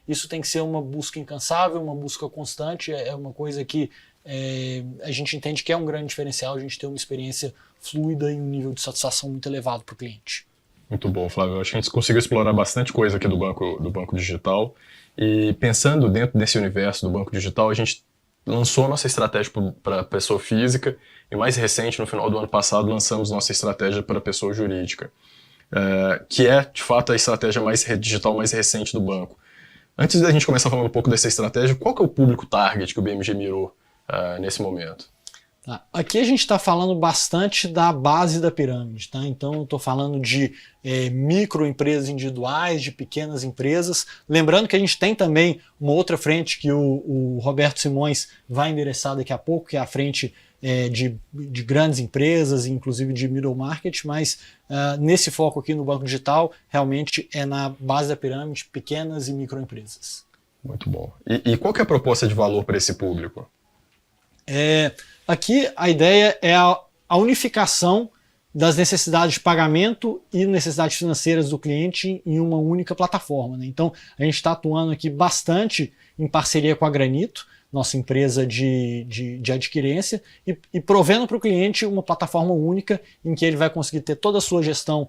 Isso tem que ser uma busca incansável, uma busca constante, é uma coisa que a gente entende que é um grande diferencial, a gente ter uma experiência fluida e um nível de satisfação muito elevado para o cliente. Muito bom, Flávio. Acho que a gente conseguiu explorar bastante coisa aqui do banco digital. E pensando dentro desse universo do banco digital, a gente lançou nossa estratégia para pessoa física e mais recente, no final do ano passado, lançamos nossa estratégia para pessoa jurídica, que é, de fato, a estratégia digital mais recente do banco. Antes da gente começar falando um pouco dessa estratégia, qual que é o público target que o BMG mirou nesse momento? Aqui a gente está falando bastante da base da pirâmide, tá? Então eu estou falando de microempresas individuais, de pequenas empresas. Lembrando que a gente tem também uma outra frente que o Roberto Simões vai endereçar daqui a pouco, que é a frente de grandes empresas, inclusive de middle market, mas nesse foco aqui no Banco Digital, realmente é na base da pirâmide, pequenas e microempresas. Muito bom. E qual que é a proposta de valor para esse público? Aqui a ideia é a unificação das necessidades de pagamento e necessidades financeiras do cliente em uma única plataforma, né? Então a gente está atuando aqui bastante em parceria com a Granito, nossa empresa de adquirência, e provendo para o cliente uma plataforma única em que ele vai conseguir ter toda a sua gestão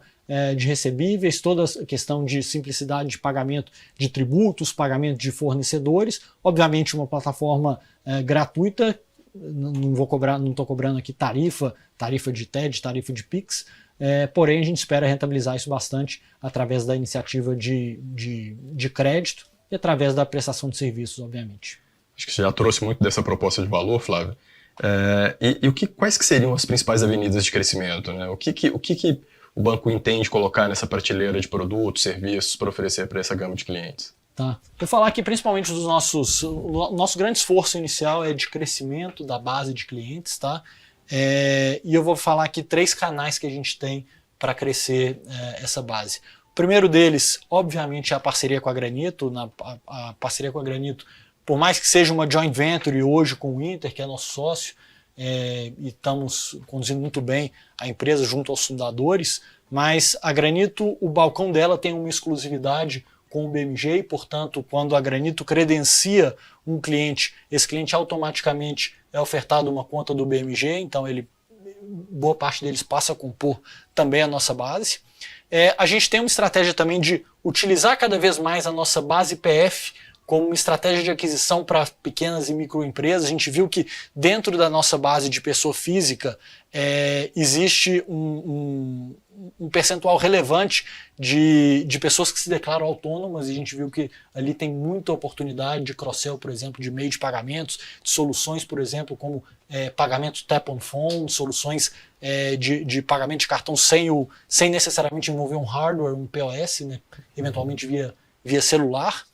de recebíveis, toda a questão de simplicidade de pagamento de tributos, pagamento de fornecedores, obviamente uma plataforma gratuita. Não estou cobrando aqui tarifa de TED, tarifa de Pix, porém a gente espera rentabilizar isso bastante através da iniciativa de crédito e através da prestação de serviços, obviamente. Acho que você já trouxe muito dessa proposta de valor, Flávio. Quais que seriam as principais avenidas de crescimento, né? O que o banco entende colocar nessa prateleira de produtos, serviços para oferecer para essa gama de clientes? Tá. Vou falar aqui principalmente dos o nosso grande esforço inicial é de crescimento da base de clientes, tá? E eu vou falar aqui 3 canais que a gente tem para crescer essa base. O primeiro deles, obviamente, é a parceria com a Granito. A parceria com a Granito, por mais que seja uma joint venture hoje com o Inter, que é nosso sócio, e estamos conduzindo muito bem a empresa junto aos fundadores, mas a Granito, o balcão dela tem uma exclusividade com o BMG e, portanto, quando a Granito credencia um cliente, esse cliente automaticamente é ofertado uma conta do BMG, então boa parte deles passa a compor também a nossa base. A gente tem uma estratégia também de utilizar cada vez mais a nossa base PF como uma estratégia de aquisição para pequenas e microempresas. A gente viu que dentro da nossa base de pessoa física existe um percentual relevante de pessoas que se declaram autônomas, e a gente viu que ali tem muita oportunidade de cross-sell, por exemplo, de meio de pagamentos, de soluções, por exemplo, como pagamento tap on phone, soluções de pagamento de cartão sem necessariamente envolver um hardware, um POS, né, eventualmente via celular.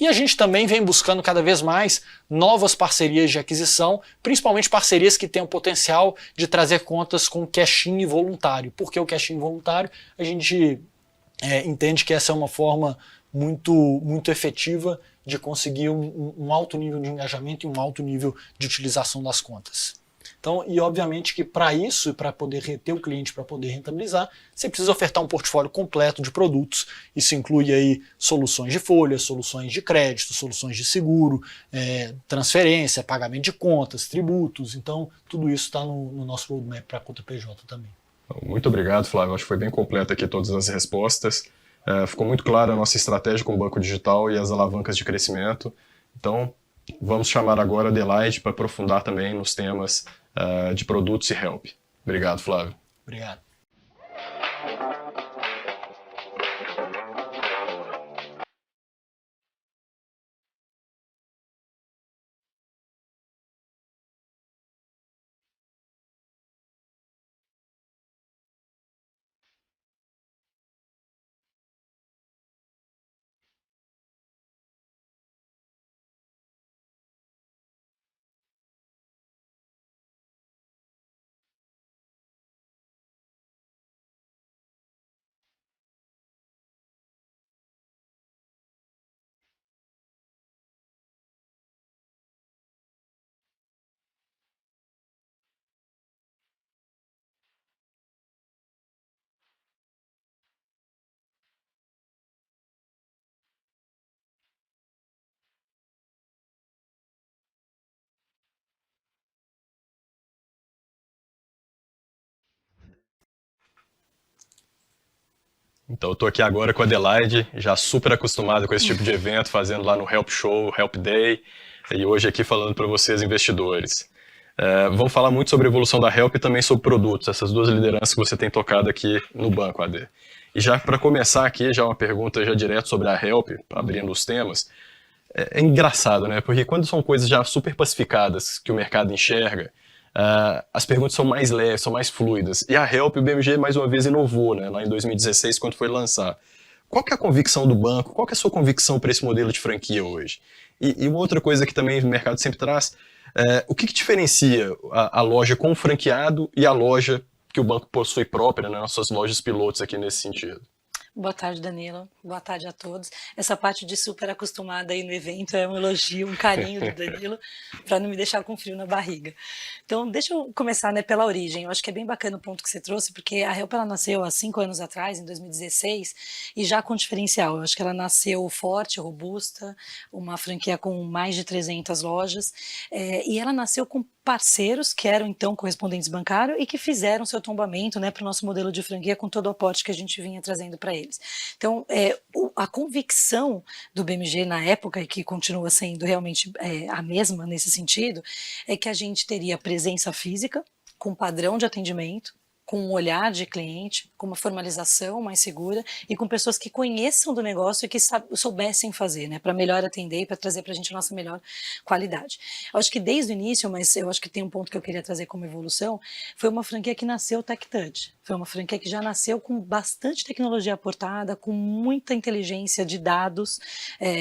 E a gente também vem buscando cada vez mais novas parcerias de aquisição, principalmente parcerias que tenham potencial de trazer contas com cash-in voluntário. Por que o cash-in voluntário? A gente entende que essa é uma forma muito efetiva de conseguir um alto nível de engajamento e um alto nível de utilização das contas. Então, e obviamente que para isso, e para poder reter o cliente, para poder rentabilizar, você precisa ofertar um portfólio completo de produtos. Isso inclui aí soluções de folha, soluções de crédito, soluções de seguro, transferência, pagamento de contas, tributos. Então, tudo isso está no nosso roadmap para a conta PJ também. Muito obrigado, Flávio. Acho que foi bem completo aqui todas as respostas. Ficou muito clara a nossa estratégia com o Banco Digital e as alavancas de crescimento. Então, vamos chamar agora a Adelaide para aprofundar também nos temas de produtos e help. Obrigado, Flávio. Obrigado. Então, eu estou aqui agora com a Adelaide, já super acostumado com esse tipo de evento, fazendo lá no Help Show, Help Day, e hoje aqui falando para vocês, investidores. Vamos falar muito sobre a evolução da Help e também sobre produtos, essas duas lideranças que você tem tocado aqui no banco, AD. E já para começar aqui, já uma pergunta já direto sobre a Help, abrindo os temas. É engraçado, né? Porque quando são coisas já super pacificadas que o mercado enxerga, as perguntas são mais leves, são mais fluidas. E a Help, o BMG mais uma vez inovou, né? Lá em 2016, quando foi lançar. Qual que é a convicção do banco? Qual que é a sua convicção para esse modelo de franquia hoje? E uma outra coisa que também o mercado sempre traz, o que diferencia a loja com o franqueado e a loja que o banco possui própria, né? Nossas lojas pilotos aqui nesse sentido? Boa tarde, Danilo. Boa tarde a todos. Essa parte de super acostumada aí no evento é um elogio, um carinho do Danilo, para não me deixar com frio na barriga. Então, deixa eu começar, né, pela origem. Eu acho que é bem bacana o ponto que você trouxe, porque a Help ela nasceu há 5 anos atrás, em 2016, e já com diferencial. Eu acho que ela nasceu forte, robusta, uma franquia com mais de 300 lojas, e ela nasceu com parceiros que eram então correspondentes bancários e que fizeram seu tombamento, né, para o nosso modelo de franquia com todo o aporte que a gente vinha trazendo para eles. Então, a convicção do BMG na época, e que continua sendo realmente a mesma nesse sentido, é que a gente teria presença física, com padrão de atendimento, com um olhar de cliente, com uma formalização mais segura e com pessoas que conheçam do negócio e que soubessem fazer, né, para melhor atender e para trazer para a gente a nossa melhor qualidade. Eu acho que desde o início, mas eu acho que tem um ponto que eu queria trazer como evolução, foi uma franquia que nasceu Tech Touch. Foi uma franquia que já nasceu com bastante tecnologia aportada, com muita inteligência de dados,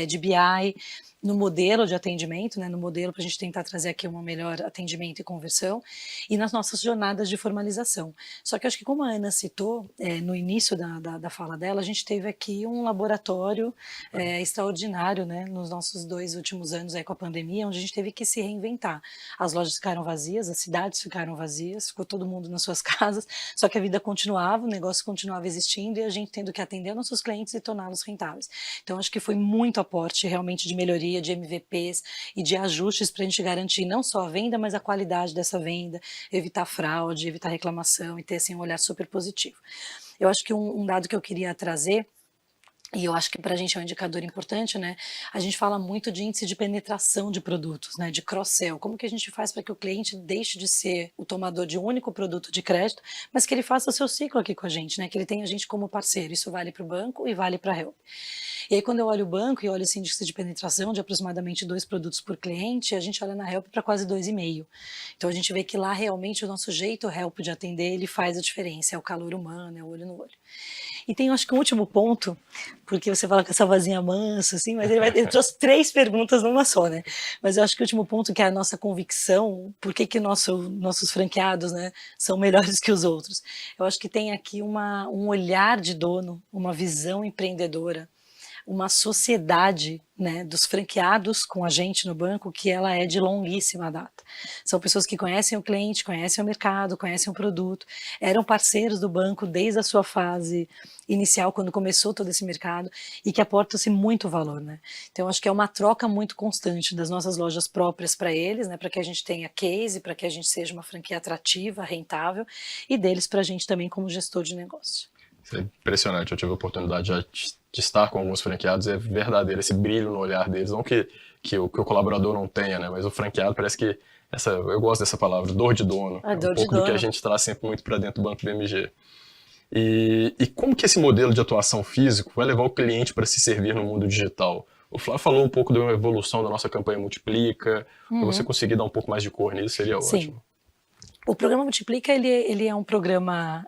de BI, no modelo de atendimento, né, no modelo para a gente tentar trazer aqui um melhor atendimento e conversão, e nas nossas jornadas de formalização. Só que eu acho que, como a Ana citou, no início da fala dela, a gente teve aqui um laboratório extraordinário, né, nos nossos 2 últimos anos aí com a pandemia, onde a gente teve que se reinventar. As lojas ficaram vazias, as cidades ficaram vazias, ficou todo mundo nas suas casas, só que a vida continuava, o negócio continuava existindo e a gente tendo que atender nossos clientes e torná-los rentáveis. Então, acho que foi muito aporte realmente de melhoria, de MVPs e de ajustes para a gente garantir não só a venda, mas a qualidade dessa venda, evitar fraude, evitar reclamação e ter assim, um olhar super positivo. Eu acho que um dado que eu queria trazer, e eu acho que para a gente é um indicador importante, né? A gente fala muito de índice de penetração de produtos, né? De cross-sell. Como que a gente faz para que o cliente deixe de ser o tomador de um único produto de crédito, mas que ele faça o seu ciclo aqui com a gente, né? Que ele tenha a gente como parceiro. Isso vale para o banco e vale para a Help. E aí, quando eu olho o banco e olho esse índice de penetração de aproximadamente 2 produtos por cliente, a gente olha na Help para quase 2,5. Então, a gente vê que lá realmente o nosso jeito Help de atender, ele faz a diferença. É o calor humano, é o olho no olho. E tem, acho que um último ponto, porque você fala com essa vozinha mansa, assim, mas ele trouxe 3 perguntas numa só, né? Mas eu acho que o último ponto, que é a nossa convicção, por que nossos franqueados, né, são melhores que os outros. Eu acho que tem aqui um olhar de dono, uma visão empreendedora, uma sociedade, né, dos franqueados com a gente no banco, que ela é de longuíssima data. São pessoas que conhecem o cliente, conhecem o mercado, conhecem o produto, eram parceiros do banco desde a sua fase inicial, quando começou todo esse mercado, e que aportam-se muito valor, né? Então, acho que é uma troca muito constante das nossas lojas próprias para eles, né, para que a gente tenha case, para que a gente seja uma franquia atrativa, rentável, e deles para a gente também como gestor de negócio. Isso é impressionante, eu tive a oportunidade de estar com alguns franqueados, é verdadeiro esse brilho no olhar deles, não que o colaborador não tenha, né, mas o franqueado parece que, eu gosto dessa palavra, dor de dono, é um pouco do que a gente traz sempre muito para dentro do Banco BMG. E como que esse modelo de atuação físico vai levar o cliente para se servir no mundo digital? O Flávio falou um pouco da evolução da nossa campanha Multiplica, se você conseguir dar um pouco mais de cor nisso, seria ótimo. O programa Multiplica, ele é um programa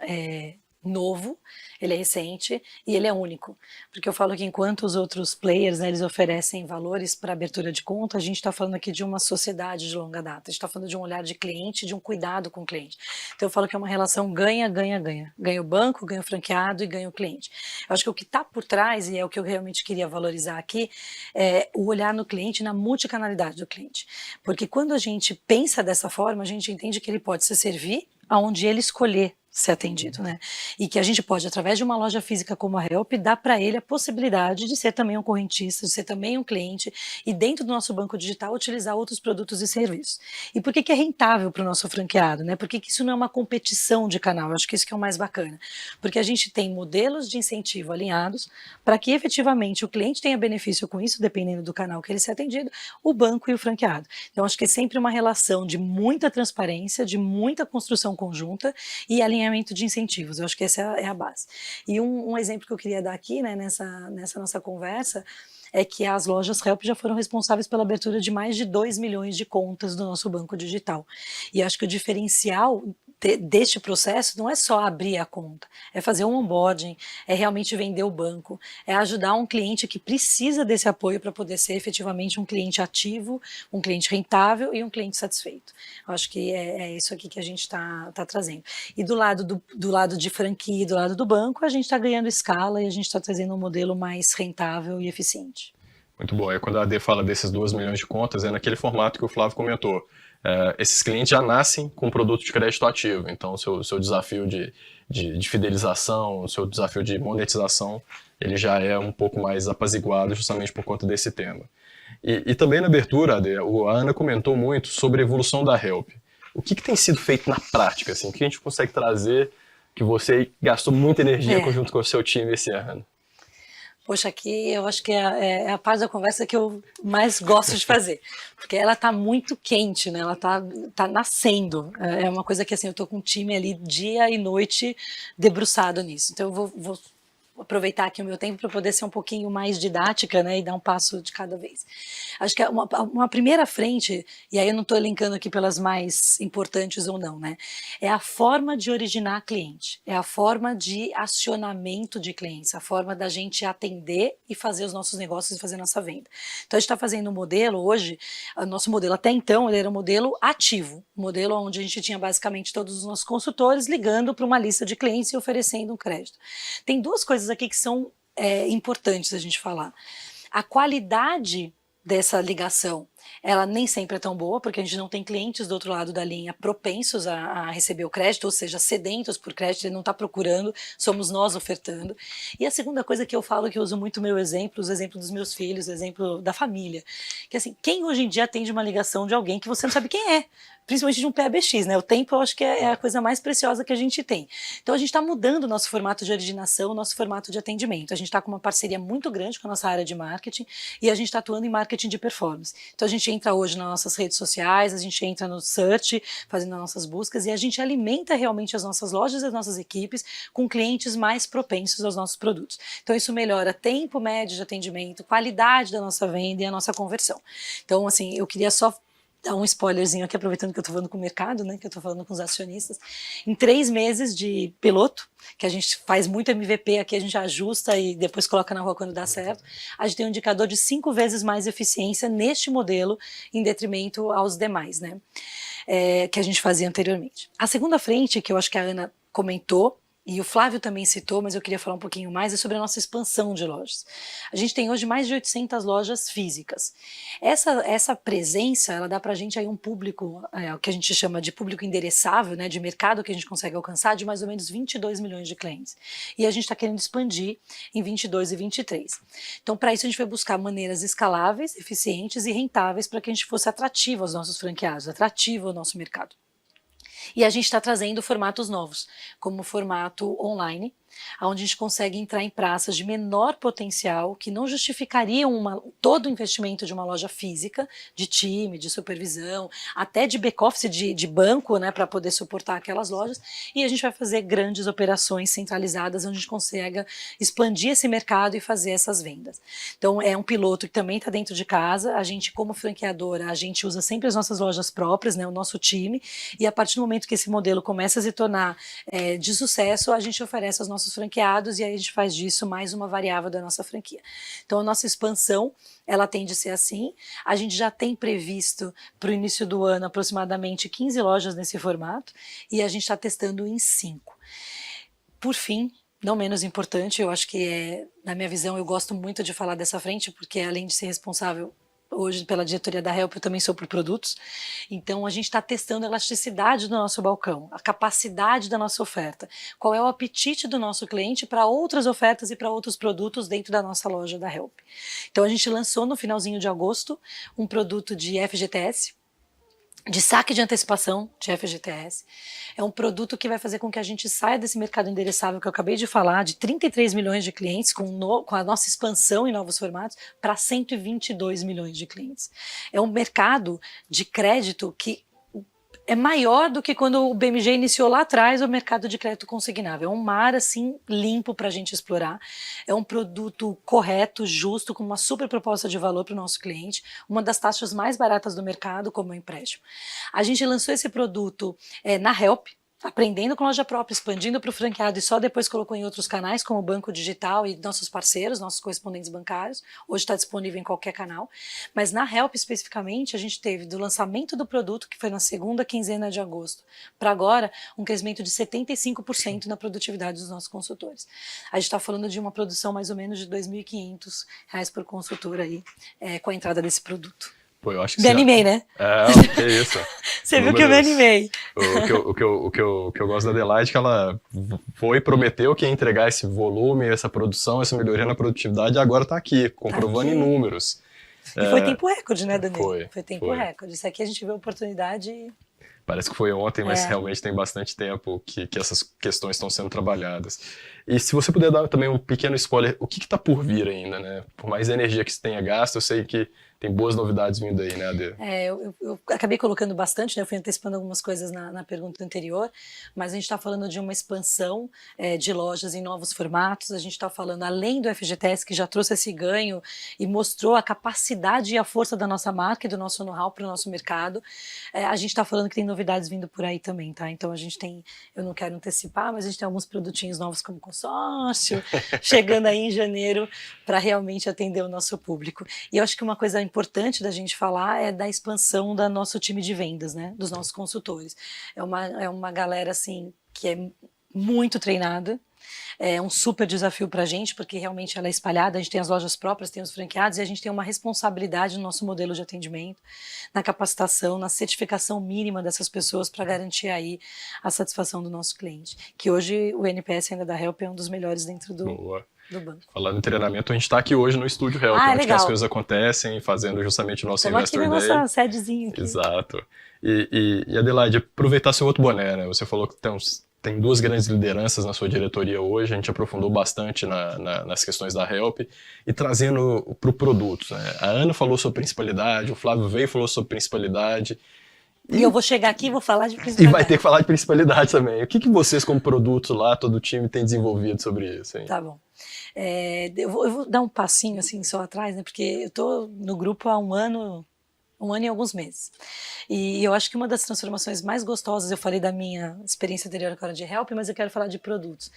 novo, ele é recente e ele é único, porque eu falo que enquanto os outros players, né, eles oferecem valores para abertura de conta, a gente está falando aqui de uma sociedade de longa data, a gente está falando de um olhar de cliente, de um cuidado com o cliente. Então eu falo que é uma relação ganha, ganha, ganha. Ganha o banco, ganha o franqueado e ganha o cliente. Eu acho que o que está por trás, e é o que eu realmente queria valorizar aqui, é o olhar no cliente, na multicanalidade do cliente. Porque quando a gente pensa dessa forma, a gente entende que ele pode se servir aonde ele escolher ser atendido, né? E que a gente pode, através de uma loja física como a Help, dar para ele a possibilidade de ser também um correntista, de ser também um cliente e dentro do nosso banco digital utilizar outros produtos e serviços. E por que é rentável para o nosso franqueado, né? Por que isso não é uma competição de canal? Eu acho que isso que é o mais bacana. Porque a gente tem modelos de incentivo alinhados para que efetivamente o cliente tenha benefício com isso, dependendo do canal que ele ser atendido, o banco e o franqueado. Então acho que é sempre uma relação de muita transparência, de muita construção conjunta e alinhamento de incentivos. Eu acho que essa é a base. E um exemplo que eu queria dar aqui, né, nessa nossa conversa, é que as lojas Help já foram responsáveis pela abertura de mais de 2 milhões de contas do nosso banco digital. E acho que o diferencial deste processo não é só abrir a conta, é fazer um onboarding, é realmente vender o banco, é ajudar um cliente que precisa desse apoio para poder ser efetivamente um cliente ativo, um cliente rentável e um cliente satisfeito. Eu acho que é isso aqui que a gente está trazendo. E do lado de franquia, do lado do banco, a gente está ganhando escala e a gente está trazendo um modelo mais rentável e eficiente. Muito bom. Quando a AD fala desses 2 milhões de contas, é naquele formato que o Flávio comentou. Esses clientes já nascem com um produto de crédito ativo, então o seu desafio de fidelização, o seu desafio de monetização, ele já é um pouco mais apaziguado justamente por conta desse tema. E também na abertura, AD, a Ana comentou muito sobre a evolução da Help. O que tem sido feito na prática? Assim? O que a gente consegue trazer que você gastou muita energia junto com o seu time esse ano? Poxa, aqui eu acho que é a parte da conversa que eu mais gosto de fazer, porque ela tá muito quente, né? Ela tá nascendo. É uma coisa que assim, eu tô com um time ali dia e noite debruçado nisso. Então eu vou aproveitar aqui o meu tempo para poder ser um pouquinho mais didática, né, e dar um passo de cada vez. Acho que uma primeira frente, e aí eu não estou elencando aqui pelas mais importantes ou não, né, é a forma de originar cliente, é a forma de acionamento de clientes, a forma da gente atender e fazer os nossos negócios e fazer nossa venda. Então a gente está fazendo um modelo hoje, o nosso modelo até então ele era um modelo ativo, um modelo onde a gente tinha basicamente todos os nossos consultores ligando para uma lista de clientes e oferecendo um crédito. Tem duas coisas aqui que são importantes a gente falar. A qualidade dessa ligação, ela nem sempre é tão boa, porque a gente não tem clientes do outro lado da linha propensos a receber o crédito, ou seja, sedentos por crédito, ele não está procurando, somos nós ofertando. E a segunda coisa que eu falo, que eu uso muito meu exemplo, os exemplos dos meus filhos, o exemplo da família, que assim, quem hoje em dia atende uma ligação de alguém que você não sabe quem é? Principalmente de um PABX, né? O tempo eu acho que é a coisa mais preciosa que a gente tem. Então a gente está mudando o nosso formato de originação, o nosso formato de atendimento. A gente está com uma parceria muito grande com a nossa área de marketing e a gente está atuando em marketing de performance. Então a gente entra hoje nas nossas redes sociais, a gente entra no search, fazendo as nossas buscas e a gente alimenta realmente as nossas lojas e as nossas equipes com clientes mais propensos aos nossos produtos. Então isso melhora tempo médio de atendimento, qualidade da nossa venda e a nossa conversão. Então assim, eu queria só dar um spoilerzinho aqui, aproveitando que eu estou falando com o mercado, né, que eu estou falando com os acionistas. Em 3 meses de piloto, que a gente faz muito MVP aqui, a gente ajusta e depois coloca na rua quando dá certo, a gente tem um indicador de 5 vezes mais eficiência neste modelo em detrimento aos demais, né, que a gente fazia anteriormente. A segunda frente, que eu acho que a Ana comentou, e o Flávio também citou, mas eu queria falar um pouquinho mais, é sobre a nossa expansão de lojas. A gente tem hoje mais de 800 lojas físicas. Essa presença, ela dá pra gente aí um público, o que a gente chama de público endereçável, né, de mercado que a gente consegue alcançar, de mais ou menos 22 milhões de clientes. E a gente está querendo expandir em 22 e 23. Então, para isso, a gente vai buscar maneiras escaláveis, eficientes e rentáveis para que a gente fosse atrativo aos nossos franqueados, atrativo ao nosso mercado. E a gente está trazendo formatos novos, como o formato online, onde a gente consegue entrar em praças de menor potencial, que não justificariam todo o investimento de uma loja física, de time, de supervisão, até de back-office de banco, né, para poder suportar aquelas lojas, e a gente vai fazer grandes operações centralizadas, onde a gente consiga expandir esse mercado e fazer essas vendas. Então é um piloto que também está dentro de casa, a gente como franqueadora, a gente usa sempre as nossas lojas próprias, né, o nosso time, e a partir do momento que esse modelo começa a se tornar de sucesso, a gente oferece aos nossos franqueados e aí a gente faz disso mais uma variável da nossa franquia. Então a nossa expansão, ela tende a ser assim, a gente já tem previsto para o início do ano aproximadamente 15 lojas nesse formato e a gente está testando em 5. Por fim, não menos importante, eu acho que na minha visão, eu gosto muito de falar dessa frente, porque além de ser responsável hoje pela diretoria da Help, eu também sou por produtos, então a gente está testando a elasticidade do nosso balcão, a capacidade da nossa oferta, qual é o apetite do nosso cliente para outras ofertas e para outros produtos dentro da nossa loja da Help. Então a gente lançou no finalzinho de agosto um produto de FGTS, de saque de antecipação de FGTS, é um produto que vai fazer com que a gente saia desse mercado endereçável que eu acabei de falar, de 33 milhões de clientes, com a nossa expansão em novos formatos, para 122 milhões de clientes. É um mercado de crédito que é maior do que quando o BMG iniciou lá atrás o mercado de crédito consignável. É um mar assim limpo para a gente explorar. É um produto correto, justo, com uma super proposta de valor para o nosso cliente, uma das taxas mais baratas do mercado, como o empréstimo. A gente lançou esse produto na Help, aprendendo com loja própria, expandindo para o franqueado e só depois colocou em outros canais, como o Banco Digital e nossos parceiros, nossos correspondentes bancários. Hoje está disponível em qualquer canal. Mas na Help, especificamente, a gente teve do lançamento do produto, que foi na segunda quinzena de agosto, para agora, um crescimento de 75% na produtividade dos nossos consultores. A gente está falando de uma produção mais ou menos de R$ 2.500 por consultor aí, com a entrada desse produto. Pô, eu acho que me animei, né? Que isso. Você viu que eu me animei. O que eu gosto da Adelaide é que ela prometeu que ia entregar esse volume, essa produção, essa melhoria na produtividade e agora está aqui, comprovando em números. E foi tempo recorde, né, Danilo? Foi tempo recorde. Isso aqui a gente vê a oportunidade Parece que foi ontem, mas É. realmente tem bastante tempo que essas questões estão sendo trabalhadas. E se você puder dar também um pequeno spoiler, o que está por vir ainda, né? Por mais energia que se tenha gasto, eu sei que tem boas novidades vindo aí, né, Ade? Eu acabei colocando bastante, né? Eu fui antecipando algumas coisas na pergunta anterior, mas a gente está falando de uma expansão de lojas em novos formatos, a gente está falando, além do FGTS, que já trouxe esse ganho e mostrou a capacidade e a força da nossa marca e do nosso know-how para o nosso mercado, a gente está falando que tem novidades vindo por aí também, tá? Então a gente tem, eu não quero antecipar, mas a gente tem alguns produtinhos novos como consórcio, chegando aí em janeiro para realmente atender o nosso público. E eu acho que uma coisa importante da gente falar é da expansão do nosso time de vendas, né? Dos nossos consultores. É uma galera, assim, que é muito treinada, é um super desafio para a gente, porque realmente ela é espalhada, a gente tem as lojas próprias, tem os franqueados, e a gente tem uma responsabilidade no nosso modelo de atendimento, na capacitação, na certificação mínima dessas pessoas para garantir aí a satisfação do nosso cliente. Que hoje o NPS ainda da Help é um dos melhores dentro do banco. Falando em treinamento, a gente está aqui hoje no Estúdio Help, onde que as coisas acontecem, fazendo justamente o nosso Investor Day. Estamos aqui na nossa sedezinha aqui. Exato. E Adelaide, aproveitar seu outro boné, né? Você falou que tem duas grandes lideranças na sua diretoria hoje, a gente aprofundou bastante nas questões da Help e trazendo para o produto, né? A Ana falou sobre principalidade, o Flávio veio e falou sobre principalidade. E eu vou chegar aqui e vou falar de principalidade. E vai ter que falar de principalidade também. O que vocês, como produto lá, todo o time, tem desenvolvido sobre isso? Hein? Tá bom. Eu vou dar um passinho assim só atrás, né? Porque eu tô no grupo há um ano e alguns meses. E eu acho que uma das transformações mais gostosas, eu falei da minha experiência anterior agora de Help, mas eu quero falar de produtos,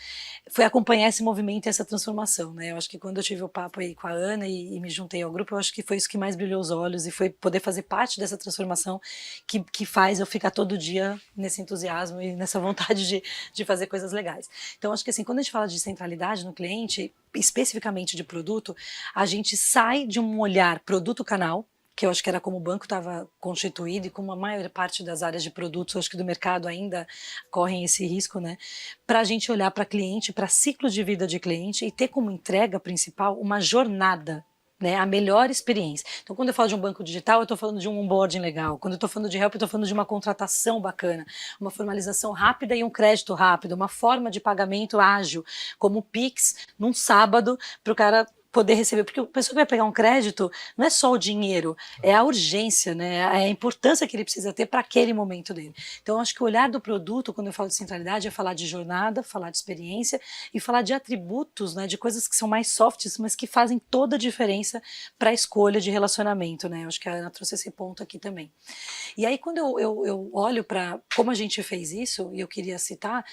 foi acompanhar esse movimento e essa transformação, né? Eu acho que quando eu tive o papo aí com a Ana e me juntei ao grupo, eu acho que foi isso que mais brilhou os olhos e foi poder fazer parte dessa transformação que faz eu ficar todo dia nesse entusiasmo e nessa vontade de fazer coisas legais. Então, acho que assim, quando a gente fala de centralidade no cliente, especificamente de produto, a gente sai de um olhar produto-canal, que eu acho que era como o banco estava constituído e como a maior parte das áreas de produtos, acho que do mercado ainda correm esse risco, né? Para a gente olhar para cliente, para ciclo de vida de cliente e ter como entrega principal uma jornada, né, a melhor experiência. Então, quando eu falo de um banco digital, eu estou falando de um onboarding legal. Quando eu estou falando de Help, eu estou falando de uma contratação bacana, uma formalização rápida e um crédito rápido, uma forma de pagamento ágil, como o Pix, num sábado, para o cara poder receber, porque a pessoa que vai pegar um crédito não é só o dinheiro, é a urgência, né? É a importância que ele precisa ter para aquele momento dele. Então, eu acho que o olhar do produto, quando eu falo de centralidade, é falar de jornada, falar de experiência e falar de atributos, né? De coisas que são mais softs, mas que fazem toda a diferença para a escolha de relacionamento, né? Eu acho que a Ana trouxe esse ponto aqui também. E aí, quando eu olho para como a gente fez isso, e eu queria citar,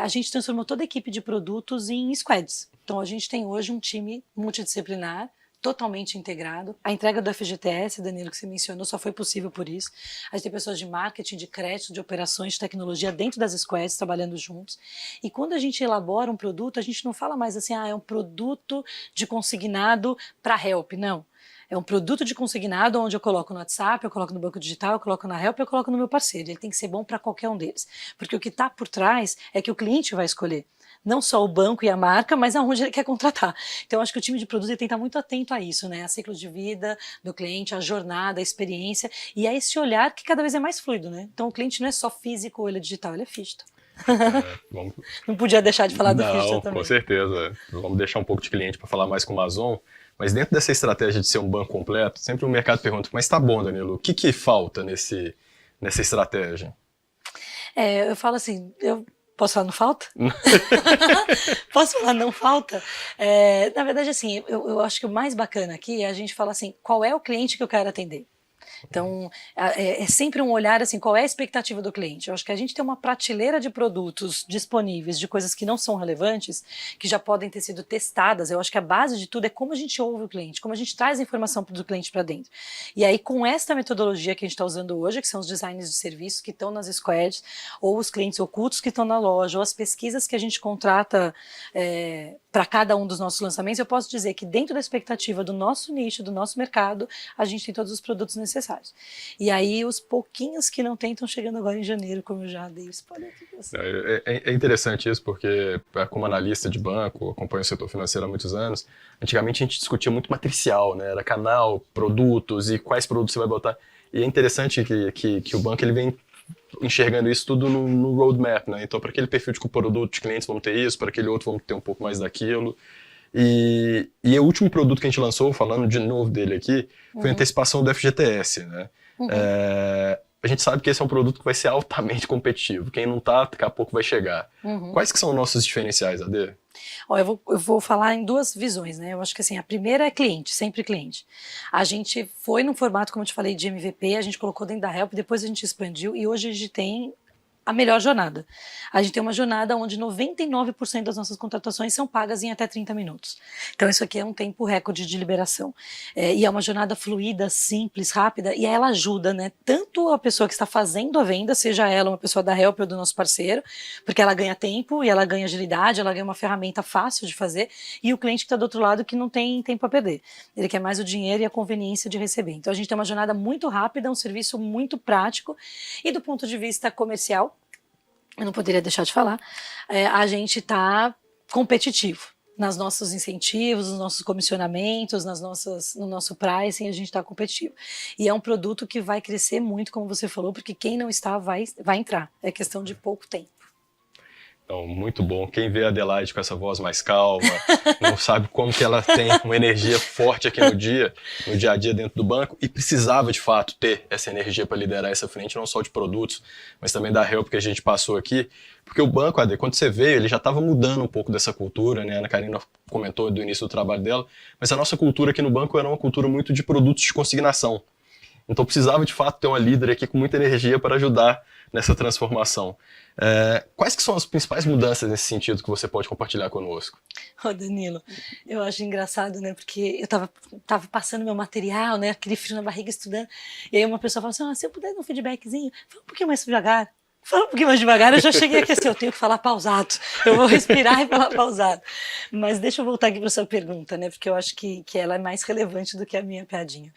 a gente transformou toda a equipe de produtos em squads. Então, a gente tem hoje um time multidisciplinar, totalmente integrado. A entrega do FGTS, Danilo, que você mencionou, só foi possível por isso. A gente tem pessoas de marketing, de crédito, de operações, de tecnologia dentro das squads, trabalhando juntos. E quando a gente elabora um produto, a gente não fala mais assim, é um produto de consignado para Help, não. É um produto de consignado onde eu coloco no WhatsApp, eu coloco no banco digital, eu coloco na Help, eu coloco no meu parceiro. Ele tem que ser bom para qualquer um deles. Porque o que está por trás é que o cliente vai escolher. Não só o banco e a marca, mas aonde ele quer contratar. Então, acho que o time de produto tem que estar muito atento a isso, né? A ciclo de vida do cliente, a jornada, a experiência e a esse olhar que cada vez é mais fluido, né? Então, o cliente não é só físico ou ele é digital, ele é físico. Não podia deixar de falar do Fista também. Com certeza. Vamos deixar um pouco de cliente para falar mais com o Amazon. Mas dentro dessa estratégia de ser um banco completo, sempre o mercado pergunta, mas tá bom, Danilo, o que falta nessa estratégia? Eu falo assim, posso falar não falta? Posso falar não falta? Na verdade, assim, eu acho que o mais bacana aqui é a gente falar assim, qual é o cliente que eu quero atender? Então, é sempre um olhar assim, qual é a expectativa do cliente? Eu acho que a gente tem uma prateleira de produtos disponíveis, de coisas que não são relevantes, que já podem ter sido testadas. Eu acho que a base de tudo é como a gente ouve o cliente, como a gente traz a informação do cliente para dentro. E aí, com esta metodologia que a gente está usando hoje, que são os designs de serviços que estão nas squads, ou os clientes ocultos que estão na loja, ou as pesquisas que a gente contrata para cada um dos nossos lançamentos, eu posso dizer que dentro da expectativa do nosso nicho, do nosso mercado, a gente tem todos os produtos necessários. E aí, os pouquinhos que não tem estão chegando agora em janeiro, como eu já dei o spoiler aqui pra você. É interessante isso, porque como analista de banco, acompanho o setor financeiro há muitos anos, antigamente a gente discutia muito matricial, né? Era canal, produtos e quais produtos você vai botar. E é interessante que o banco ele vem enxergando isso tudo no roadmap, né? Então, para aquele perfil de produto, de clientes vamos ter isso, para aquele outro vamos ter um pouco mais daquilo. E o último produto que a gente lançou, falando de novo dele aqui, foi a antecipação do FGTS, né? A gente sabe que esse é um produto que vai ser altamente competitivo. Quem não tá, daqui a pouco vai chegar. Quais que são nossos diferenciais, Ade? Ó, eu vou falar em duas visões, né? Eu acho que assim, a primeira é cliente, sempre cliente. A gente foi num formato, como eu te falei, de MVP, a gente colocou dentro da Help, depois a gente expandiu e hoje a gente tem a melhor jornada. A gente tem uma jornada onde 99% das nossas contratações são pagas em até 30 minutos. Então isso aqui é um tempo recorde de liberação. E é uma jornada fluida, simples, rápida, e ela ajuda, né, tanto a pessoa que está fazendo a venda, seja ela uma pessoa da Help ou do nosso parceiro, porque ela ganha tempo e ela ganha agilidade, ela ganha uma ferramenta fácil de fazer, e o cliente que está do outro lado que não tem tempo a perder. Ele quer mais o dinheiro e a conveniência de receber. Então a gente tem uma jornada muito rápida, um serviço muito prático, e do ponto de vista comercial, eu não poderia deixar de falar, a gente está competitivo nos nossos incentivos, nos nossos comissionamentos, no nosso pricing, a gente está competitivo. E é um produto que vai crescer muito, como você falou, porque quem não está vai entrar. É questão de pouco tempo. Então, muito bom. Quem vê a Adelaide com essa voz mais calma, não sabe como que ela tem uma energia forte aqui no dia a dia dentro do banco, e precisava, de fato, ter essa energia para liderar essa frente, não só de produtos, mas também da Help que a gente passou aqui. Porque o banco, Ade, quando você veio, ele já estava mudando um pouco dessa cultura, né? A Ana Karina comentou do início do trabalho dela, mas a nossa cultura aqui no banco era uma cultura muito de produtos de consignação. Então precisava, de fato, ter uma líder aqui com muita energia para ajudar nessa transformação. Quais que são as principais mudanças nesse sentido que você pode compartilhar conosco? Ô Danilo, eu acho engraçado, né, porque eu tava passando meu material, né, aquele frio na barriga estudando, e aí uma pessoa fala assim, se eu puder dar um feedbackzinho, fala um pouquinho mais devagar. Fala um pouquinho mais devagar, eu já cheguei aqui assim, eu tenho que falar pausado, eu vou respirar e falar pausado. Mas deixa eu voltar aqui para a sua pergunta, né, porque eu acho que ela é mais relevante do que a minha piadinha.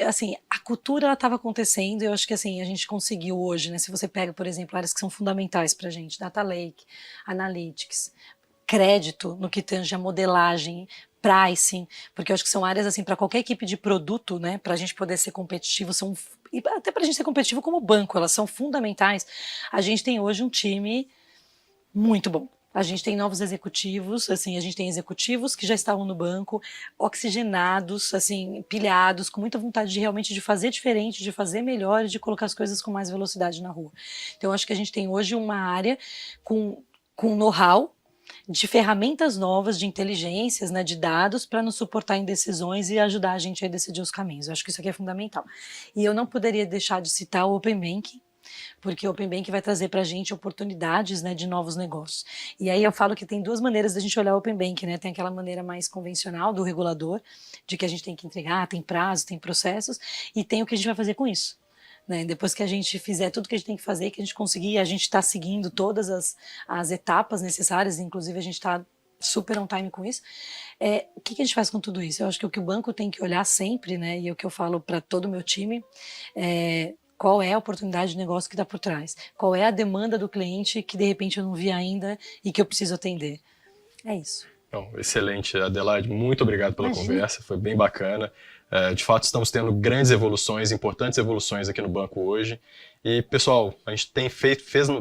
Assim, a cultura ela estava acontecendo e eu acho que assim, a gente conseguiu hoje, né, se você pega, por exemplo, áreas que são fundamentais para a gente, Data Lake, Analytics, crédito no que tange a modelagem, pricing, porque eu acho que são áreas assim para qualquer equipe de produto, né, para a gente poder ser competitivo, e até para a gente ser competitivo como banco, elas são fundamentais. A gente tem hoje um time muito bom. A gente tem novos executivos, assim, a gente tem executivos que já estavam no banco, oxigenados, assim, pilhados, com muita vontade de realmente de fazer diferente, de fazer melhor e de colocar as coisas com mais velocidade na rua. Então, eu acho que a gente tem hoje uma área com know-how, de ferramentas novas, de inteligências, né, de dados para nos suportar em decisões e ajudar a gente a decidir os caminhos. Eu acho que isso aqui é fundamental. E eu não poderia deixar de citar o Open Banking, porque o Open Banking vai trazer para a gente oportunidades, né, de novos negócios. E aí eu falo que tem duas maneiras da gente olhar o Open Banking, né? Tem aquela maneira mais convencional do regulador, de que a gente tem que entregar, tem prazo, tem processos, e tem o que a gente vai fazer com isso. Né, depois que a gente fizer tudo que a gente tem que fazer, que a gente conseguir, a gente está seguindo todas as etapas necessárias, inclusive a gente está super on time com isso. O que a gente faz com tudo isso? Eu acho que o que o banco tem que olhar sempre, né, e é o que eu falo para todo o meu time, qual é a oportunidade de negócio que está por trás? Qual é a demanda do cliente que de repente eu não vi ainda e que eu preciso atender? É isso. Então, excelente, Adelaide. Muito obrigado pela conversa, foi bem bacana. De fato, estamos tendo grandes evoluções, importantes evoluções aqui no banco hoje. E, pessoal, a gente tem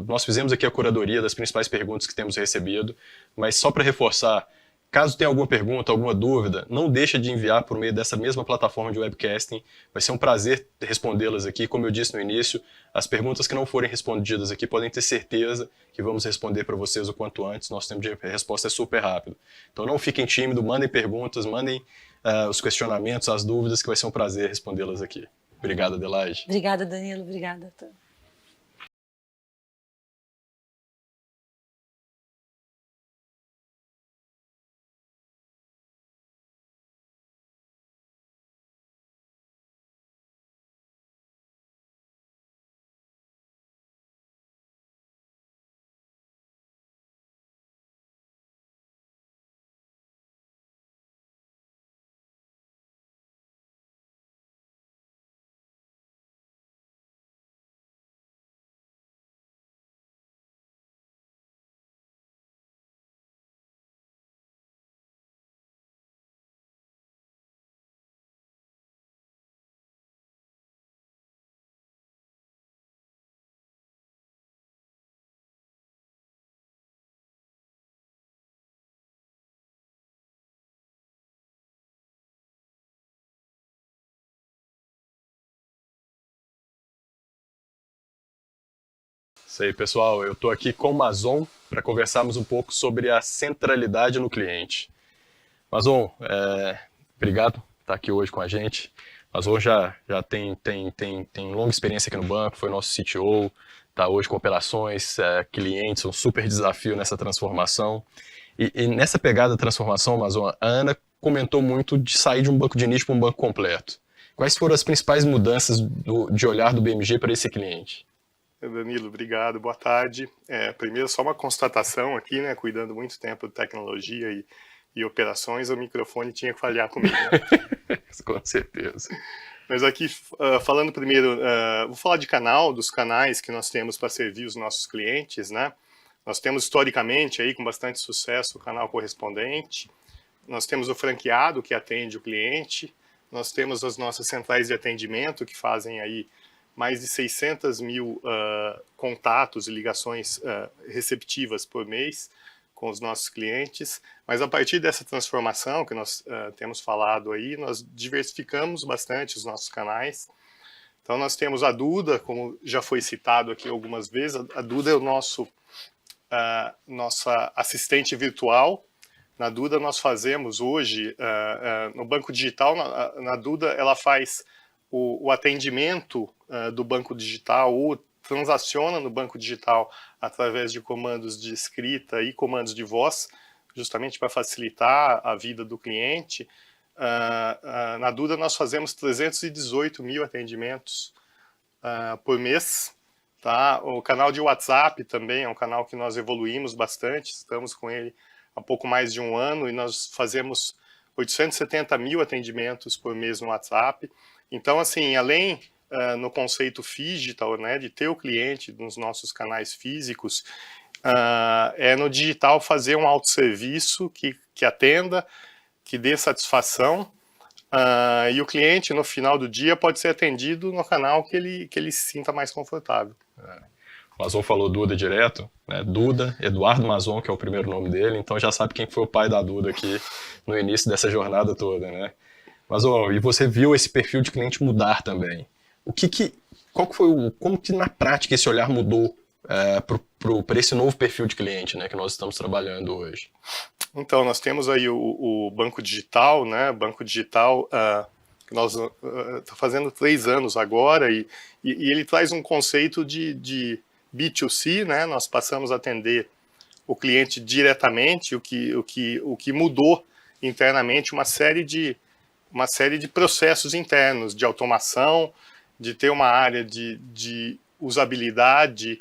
nós fizemos aqui a curadoria das principais perguntas que temos recebido, mas só para reforçar, caso tenha alguma pergunta, alguma dúvida, não deixa de enviar por meio dessa mesma plataforma de webcasting. Vai ser um prazer respondê-las aqui. Como eu disse no início, as perguntas que não forem respondidas aqui podem ter certeza que vamos responder para vocês o quanto antes. Nosso tempo de resposta é super rápido. Então não fiquem tímidos, mandem perguntas, mandem os questionamentos, as dúvidas, que vai ser um prazer respondê-las aqui. Obrigado, Adelaide. Obrigada, Danilo. Obrigada. Isso aí, pessoal. Eu estou aqui com o Mazon para conversarmos um pouco sobre a centralidade no cliente. Mazon, obrigado por estar aqui hoje com a gente. Mazon já tem longa experiência aqui no banco, foi nosso CTO, está hoje com operações, clientes, um super desafio nessa transformação. E nessa pegada da transformação, Mazon, a Ana comentou muito de sair de um banco de nicho para um banco completo. Quais foram as principais mudanças de olhar do BMG para esse cliente? Danilo, obrigado, boa tarde. Primeiro, só uma constatação aqui, né? Cuidando muito tempo de tecnologia e operações, o microfone tinha que falhar comigo. Né? Com certeza. Mas aqui, falando primeiro, vou falar de dos canais que nós temos para servir os nossos clientes, né? Nós temos historicamente, aí, com bastante sucesso, o canal correspondente. Nós temos o franqueado, que atende o cliente. Nós temos as nossas centrais de atendimento, que fazem aí mais de 600 mil contatos e ligações receptivas por mês com os nossos clientes. Mas a partir dessa transformação que nós temos falado aí, nós diversificamos bastante os nossos canais. Então nós temos a Duda, como já foi citado aqui algumas vezes, a Duda é o nossa assistente virtual. Na Duda nós fazemos hoje, no banco digital, na Duda ela faz o atendimento do banco digital ou transaciona no banco digital através de comandos de escrita e comandos de voz, justamente para facilitar a vida do cliente. Na Duda nós fazemos 318 mil atendimentos por mês. Tá? O canal de WhatsApp também é um canal que nós evoluímos bastante, estamos com ele há pouco mais de um ano e nós fazemos 870 mil atendimentos por mês no WhatsApp. Então, assim, além no conceito phygital, né, de ter o cliente nos nossos canais físicos, no digital fazer um autosserviço que atenda, que dê satisfação, e o cliente, no final do dia, pode ser atendido no canal que ele se sinta mais confortável. O Mazon falou Duda direto, né? Duda, Eduardo Mazon, que é o primeiro nome dele, então já sabe quem foi o pai da Duda aqui no início dessa jornada toda, né? Mazon, e você viu esse perfil de cliente mudar também. Como que na prática esse olhar mudou para esse novo perfil de cliente, né, que nós estamos trabalhando hoje? Então, nós temos aí o banco digital, né? Banco digital, que nós está fazendo 3 anos agora, e ele traz um conceito de B2C, né? Nós passamos a atender o cliente diretamente, o que mudou internamente uma série de processos internos, de automação, de ter uma área de usabilidade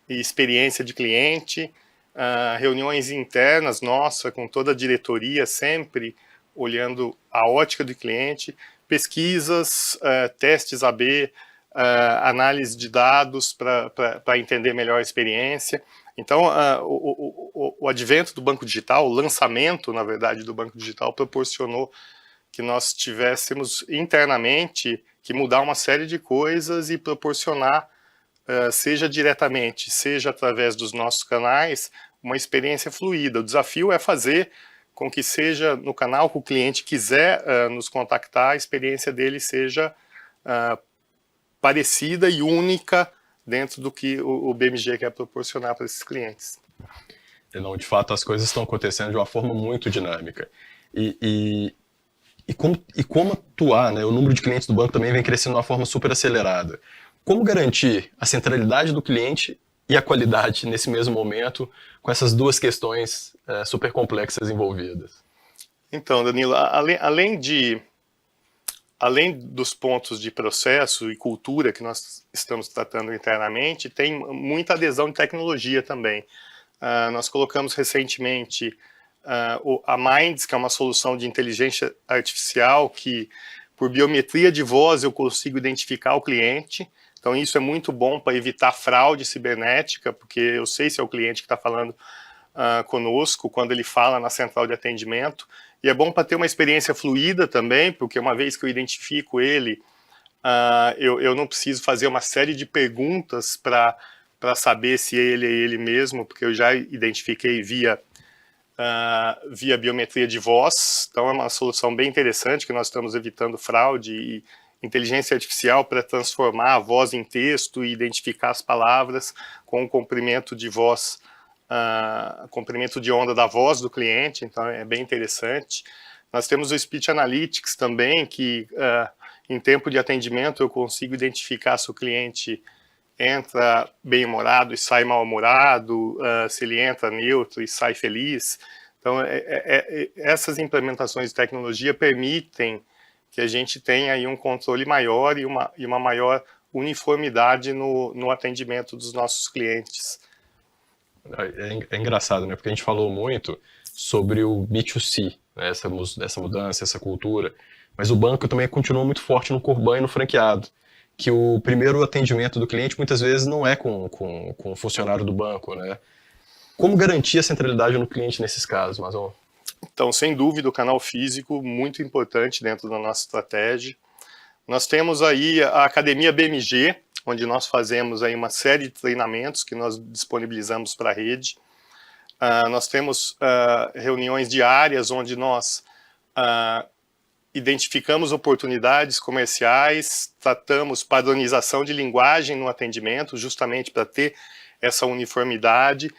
e experiência de cliente, reuniões internas, nossa, com toda a diretoria, sempre olhando a ótica do cliente, pesquisas, testes AB, análise de dados para entender melhor a experiência. Então, o advento do banco digital, o lançamento, na verdade, do banco digital proporcionou que nós tivéssemos internamente que mudar uma série de coisas e proporcionar, seja diretamente, seja através dos nossos canais, uma experiência fluida. O desafio é fazer com que seja no canal que o cliente quiser nos contactar, a experiência dele seja parecida e única dentro do que o BMG quer proporcionar para esses clientes. Não, de fato, as coisas estão acontecendo de uma forma muito dinâmica. E como atuar, né? O número de clientes do banco também vem crescendo de uma forma super acelerada. Como garantir a centralidade do cliente e a qualidade nesse mesmo momento, com essas duas questões super complexas envolvidas? Então, Danilo, além dos pontos de processo e cultura que nós estamos tratando internamente, tem muita adesão de tecnologia também. Nós colocamos recentemente a Minds, que é uma solução de inteligência artificial que, por biometria de voz, eu consigo identificar o cliente. Então isso é muito bom para evitar fraude cibernética, porque eu sei se é o cliente que está falando conosco quando ele fala na central de atendimento. E é bom para ter uma experiência fluida também, porque uma vez que eu identifico ele, eu não preciso fazer uma série de perguntas para saber se ele é ele mesmo, porque eu já identifiquei via biometria de voz. Então é uma solução bem interessante, que nós estamos evitando fraude inteligência artificial para transformar a voz em texto e identificar as palavras com o comprimento de voz, comprimento de onda da voz do cliente, então é bem interessante. Nós temos o Speech Analytics também, que em tempo de atendimento eu consigo identificar se o cliente entra bem-humorado e sai mal-humorado, se ele entra neutro e sai feliz. Então, essas implementações de tecnologia permitem que a gente tenha aí um controle maior e uma maior uniformidade no atendimento dos nossos clientes. É engraçado, né? Porque a gente falou muito sobre o B2C, né? Essa mudança, essa cultura, mas o banco também continua muito forte no Corban e no franqueado, que o primeiro atendimento do cliente muitas vezes não é com o funcionário do banco, né? Como garantir a centralidade no cliente nesses casos, Mazon? Então, sem dúvida, o canal físico muito importante dentro da nossa estratégia. Nós temos aí a Academia BMG, onde nós fazemos aí uma série de treinamentos que nós disponibilizamos para a rede. Nós temos reuniões diárias onde nós identificamos oportunidades comerciais, tratamos padronização de linguagem no atendimento, justamente para ter essa uniformidade,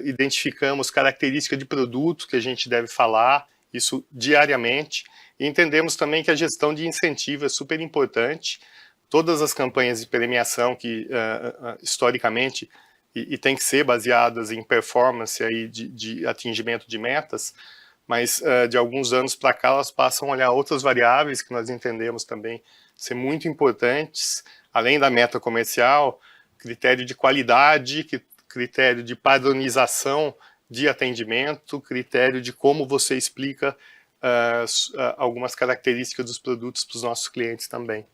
identificamos características de produto que a gente deve falar, isso diariamente, e entendemos também que a gestão de incentivo é super importante. Todas as campanhas de premiação que, historicamente, e tem que ser baseadas em performance aí de atingimento de metas, mas de alguns anos para cá elas passam a olhar outras variáveis que nós entendemos também ser muito importantes, além da meta comercial, critério de qualidade, critério de padronização de atendimento, critério de como você explica algumas características dos produtos para os nossos clientes também.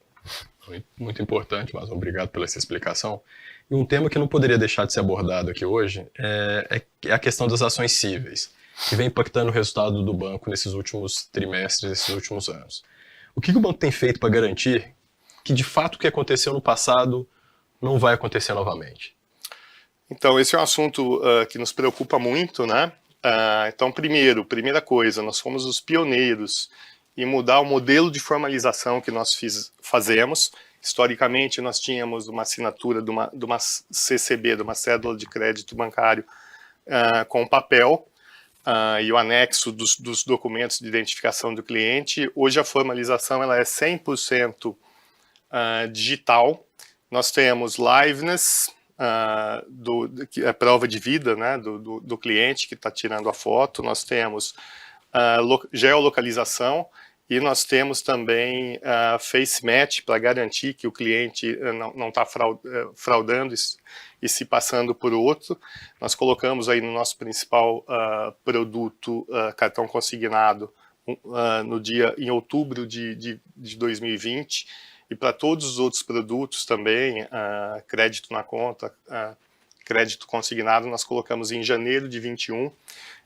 Muito importante, mas obrigado pela essa explicação. E um tema que não poderia deixar de ser abordado aqui hoje é a questão das ações cíveis, que vem impactando o resultado do banco nesses últimos trimestres, nesses últimos anos. O que o banco tem feito para garantir que, de fato, o que aconteceu no passado não vai acontecer novamente? Então, esse é um assunto que nos preocupa muito, né? Então, primeira coisa, nós fomos os pioneiros em mudar o modelo de formalização que nós fazemos. Historicamente, nós tínhamos uma assinatura de uma CCB, de uma cédula de crédito bancário, com papel, e o anexo dos documentos de identificação do cliente. Hoje a formalização ela é 100% digital. Nós temos liveness, a prova de vida, né, do cliente que está tirando a foto. Nós temos geolocalização e nós temos também face match para garantir que o cliente não está fraudando e se passando por outro. Nós colocamos aí no nosso principal produto cartão consignado em outubro de 2020, e para todos os outros produtos também, crédito na conta, crédito consignado, nós colocamos em janeiro de 21.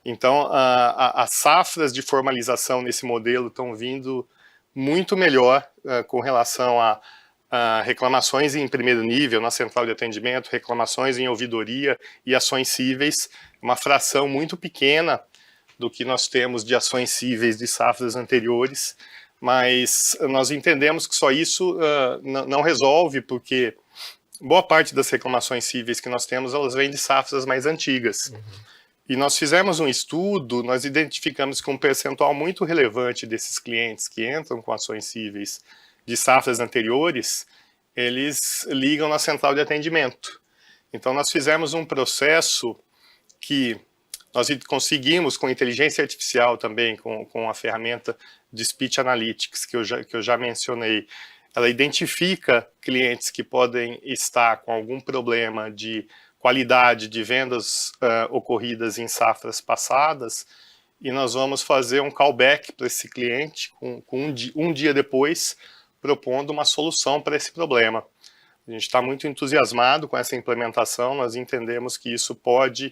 Então, as safras de formalização nesse modelo estão vindo muito melhor com relação a reclamações em primeiro nível, na central de atendimento, reclamações em ouvidoria e ações cíveis, uma fração muito pequena do que nós temos de ações cíveis de safras anteriores, mas nós entendemos que só isso não resolve, porque boa parte das reclamações cíveis que nós temos, elas vêm de safras mais antigas. Uhum. E nós fizemos um estudo, nós identificamos que um percentual muito relevante desses clientes que entram com ações cíveis de safras anteriores, eles ligam na central de atendimento. Então nós fizemos um processo que nós conseguimos com inteligência artificial também, com a ferramenta de Speech Analytics que eu já mencionei. Ela identifica clientes que podem estar com algum problema de qualidade de vendas ocorridas em safras passadas, e nós vamos fazer um callback para esse cliente um dia depois, propondo uma solução para esse problema. A gente está muito entusiasmado com essa implementação, nós entendemos que isso pode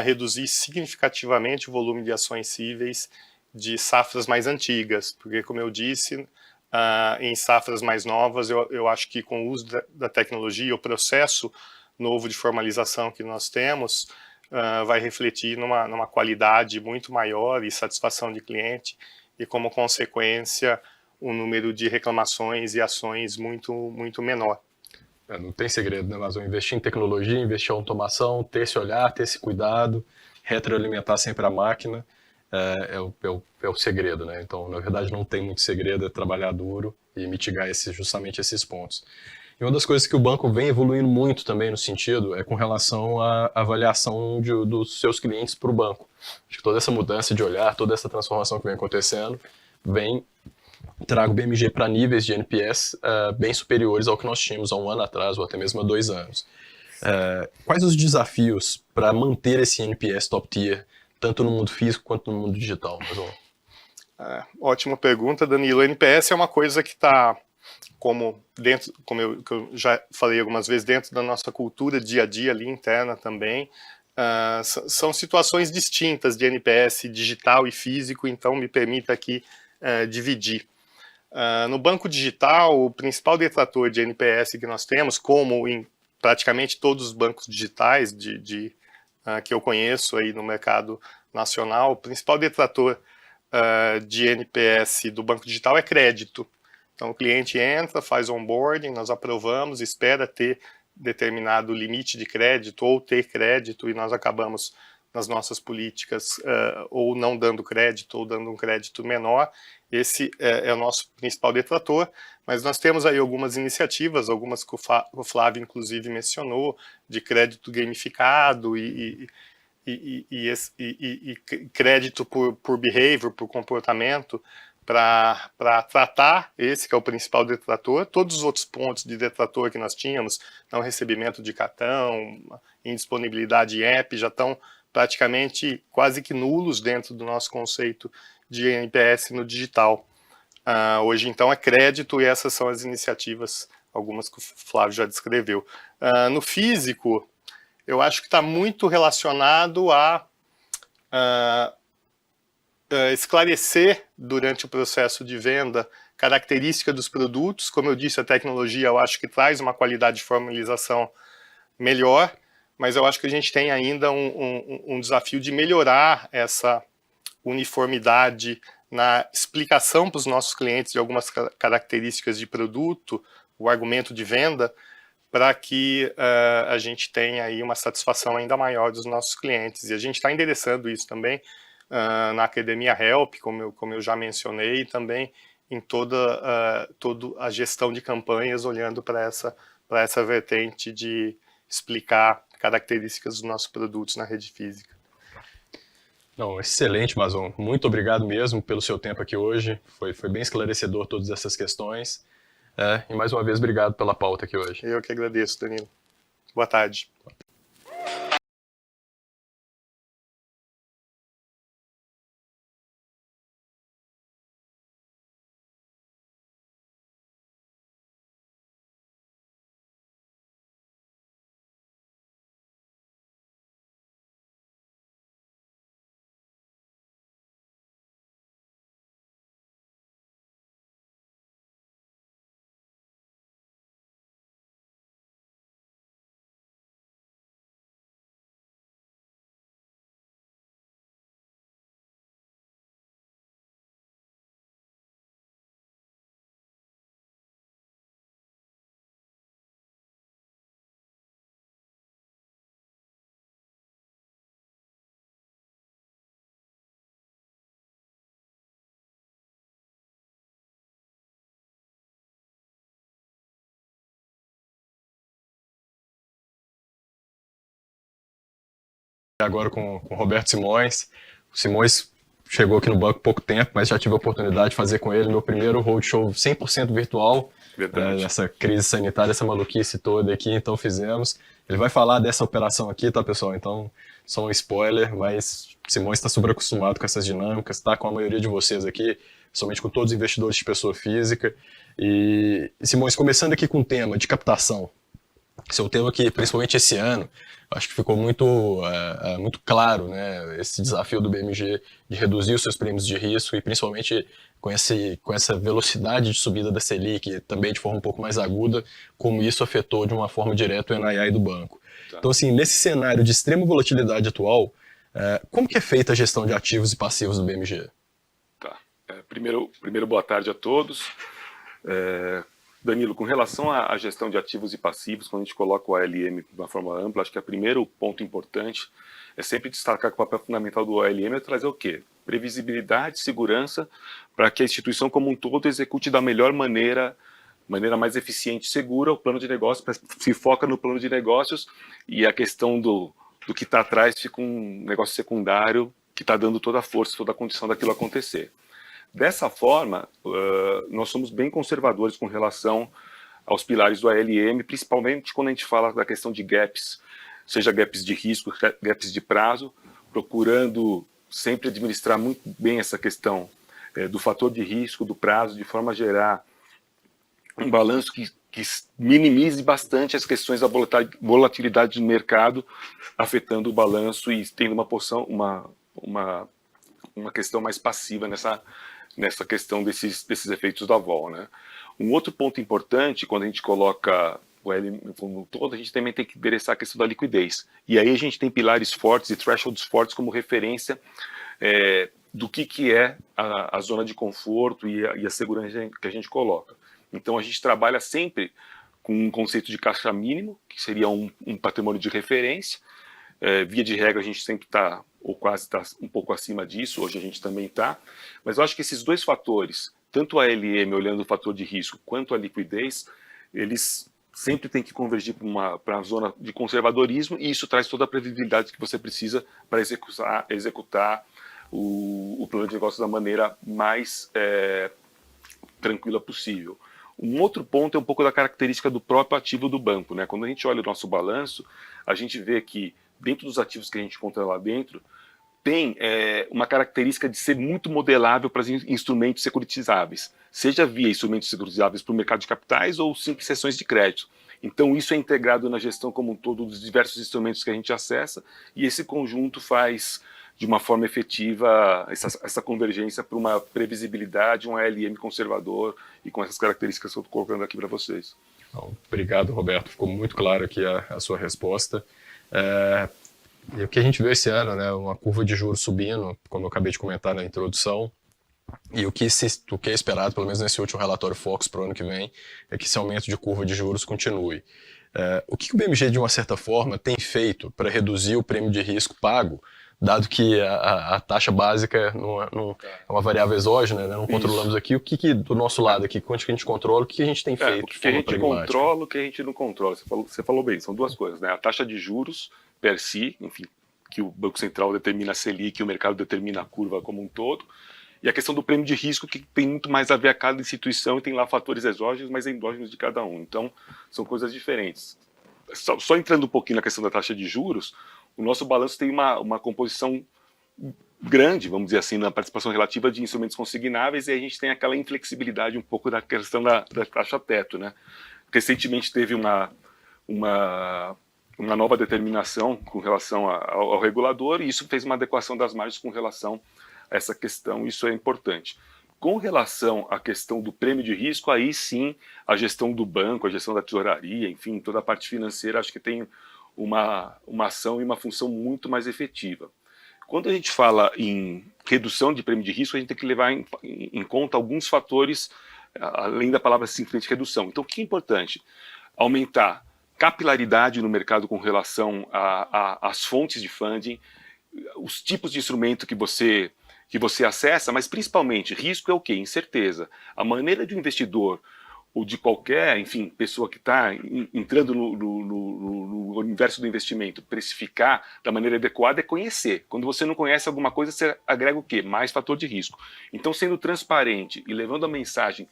reduzir significativamente o volume de ações cíveis de safras mais antigas, porque, como eu disse, em safras mais novas, eu acho que com o uso da tecnologia, o processo novo de formalização que nós temos vai refletir numa qualidade muito maior e satisfação de cliente, e como consequência um número de reclamações e ações muito menor. Não tem segredo, né, mas investir em tecnologia, investir em automação, ter esse olhar, ter esse cuidado, retroalimentar sempre a máquina, é o segredo, né? Então, na verdade, não tem muito segredo, é trabalhar duro e mitigar justamente esses pontos. E uma das coisas que o banco vem evoluindo muito também no sentido é com relação à avaliação dos seus clientes para o banco. Acho que toda essa mudança de olhar, toda essa transformação que vem acontecendo, traga o BMG para níveis de NPS bem superiores ao que nós tínhamos há um ano atrás ou até mesmo há 2 anos. Quais os desafios para manter esse NPS top tier, tanto no mundo físico quanto no mundo digital? Ótima pergunta, Danilo. O NPS é uma coisa que está, como eu já falei algumas vezes, dentro da nossa cultura dia a dia ali interna também. São situações distintas de NPS digital e físico, então me permita aqui dividir. No banco digital, o principal detrator de NPS que nós temos, como em praticamente todos os bancos digitais que eu conheço aí no mercado nacional, o principal detrator de NPS do banco digital é crédito. Então o cliente entra, faz onboarding, nós aprovamos, espera ter determinado limite de crédito ou ter crédito e nós acabamos nas nossas políticas ou não dando crédito ou dando um crédito menor. Esse é o nosso principal detrator, mas nós temos aí algumas iniciativas, algumas que o Flávio inclusive mencionou, de crédito gamificado e crédito por behavior, por comportamento, para tratar esse que é o principal detrator. Todos os outros pontos de detrator que nós tínhamos, não recebimento de cartão, indisponibilidade em app, já estão praticamente quase que nulos dentro do nosso conceito de NPS no digital. Hoje, então, é crédito e essas são as iniciativas, algumas que o Flávio já descreveu. No físico, eu acho que está muito relacionado a esclarecer durante o processo de venda características dos produtos. Como eu disse, a tecnologia eu acho que traz uma qualidade de formalização melhor, mas eu acho que a gente tem ainda um desafio de melhorar essa uniformidade na explicação para os nossos clientes de algumas características de produto, o argumento de venda, para que a gente tenha aí uma satisfação ainda maior dos nossos clientes. E a gente está endereçando isso também na Academia Help, como eu já mencionei, e também em toda a gestão de campanhas, olhando para essa vertente de explicar características dos nossos produtos na rede física. Não, excelente, Mazon. Muito obrigado mesmo pelo seu tempo aqui hoje. Foi bem esclarecedor todas essas questões. E mais uma vez, obrigado pela pauta aqui hoje. Eu que agradeço, Danilo. Boa tarde. Agora com o Roberto Simões. O Simões chegou aqui no banco há pouco tempo, mas já tive a oportunidade de fazer com ele meu primeiro roadshow 100% virtual. Essa crise sanitária, essa maluquice toda aqui, então fizemos. Ele vai falar dessa operação aqui, tá, pessoal? Então, só um spoiler, mas o Simões está super acostumado com essas dinâmicas, tá com a maioria de vocês aqui, somente com todos os investidores de pessoa física. E Simões, começando aqui com o tema de captação. Esse é um tema que, principalmente esse ano, acho que ficou muito claro, né, esse desafio do BMG de reduzir os seus prêmios de risco e principalmente com essa velocidade de subida da Selic, também de forma um pouco mais aguda, como isso afetou de uma forma direta o NII do banco. Tá. Então, assim, nesse cenário de extrema volatilidade atual, como que é feita a gestão de ativos e passivos do BMG? Tá. Primeiro, boa tarde a todos. Danilo, com relação à gestão de ativos e passivos, quando a gente coloca o ALM de uma forma ampla, acho que o primeiro ponto importante é sempre destacar que o papel fundamental do ALM é trazer o quê? Previsibilidade, segurança, para que a instituição como um todo execute da melhor maneira mais eficiente e segura o plano de negócio, se foca no plano de negócios, e a questão do que está atrás fica um negócio secundário que está dando toda a força, toda a condição daquilo acontecer. Dessa forma, nós somos bem conservadores com relação aos pilares do ALM, principalmente quando a gente fala da questão de gaps, seja gaps de risco, gaps de prazo, procurando sempre administrar muito bem essa questão do fator de risco, do prazo, de forma a gerar um balanço que minimize bastante as questões da volatilidade do mercado, afetando o balanço e tendo uma questão mais passiva nessa questão desses efeitos da vol, né? Um outro ponto importante, quando a gente coloca o ALM como um todo, a gente também tem que endereçar a questão da liquidez. E aí a gente tem pilares fortes e thresholds fortes como referência do que é a zona de conforto e a segurança que a gente coloca. Então a gente trabalha sempre com um conceito de caixa mínimo, que seria um patrimônio de referência. Via de regra a gente sempre está, ou quase está um pouco acima disso, hoje a gente também está, mas eu acho que esses dois fatores, tanto a ALM olhando o fator de risco, quanto a liquidez, eles sempre têm que convergir para uma zona de conservadorismo, e isso traz toda a previsibilidade que você precisa para executar o plano de negócio da maneira mais tranquila possível. Um outro ponto é um pouco da característica do próprio ativo do banco, né? Quando a gente olha o nosso balanço, a gente vê que dentro dos ativos que a gente encontra lá dentro, tem uma característica de ser muito modelável para instrumentos securitizáveis, seja via instrumentos securitizáveis para o mercado de capitais ou simples cessões de crédito. Então isso é integrado na gestão como um todo dos diversos instrumentos que a gente acessa, e esse conjunto faz de uma forma efetiva essa convergência para uma previsibilidade, um ALM conservador e com essas características que eu estou colocando aqui para vocês. Obrigado, Roberto. Ficou muito claro aqui a sua resposta. E o que a gente viu esse ano, né, uma curva de juros subindo, como eu acabei de comentar na introdução, e o que é esperado, pelo menos nesse último relatório Focus para o ano que vem, é que esse aumento de curva de juros continue. O que o BMG, de uma certa forma, tem feito para reduzir o prêmio de risco pago, dado que a taxa básica não é uma variável exógena, né? Não controlamos aqui. O que do nosso lado aqui, quanto que a gente controla, o que a gente tem feito? O que a gente controla, o que a gente não controla. Você falou bem, são duas coisas, né? A taxa de juros per si, enfim, que o Banco Central determina a Selic, e o mercado determina a curva como um todo, e a questão do prêmio de risco, que tem muito mais a ver a cada instituição, e tem lá fatores exógenos, mas endógenos de cada um. Então, são coisas diferentes. Só entrando um pouquinho na questão da taxa de juros, o nosso balanço tem uma composição grande, vamos dizer assim, na participação relativa de instrumentos consignáveis, e a gente tem aquela inflexibilidade um pouco da questão da taxa teto, né? Recentemente teve uma nova determinação com relação ao regulador, e isso fez uma adequação das margens com relação a essa questão, isso é importante. Com relação à questão do prêmio de risco, aí sim, a gestão do banco, a gestão da tesouraria, enfim, toda a parte financeira, acho que tem uma ação e uma função muito mais efetiva. Quando a gente fala em redução de prêmio de risco, a gente tem que levar em conta alguns fatores, além da palavra simplesmente redução. Então, o que é importante? Aumentar capilaridade no mercado com relação às fontes de funding, os tipos de instrumento que você acessa, mas principalmente, risco é o quê? Incerteza. A maneira de um investidor ou de qualquer, enfim, pessoa que está entrando no universo do investimento, precificar da maneira adequada é conhecer. Quando você não conhece alguma coisa, você agrega o quê? Mais fator de risco. Então, sendo transparente e levando a mensagem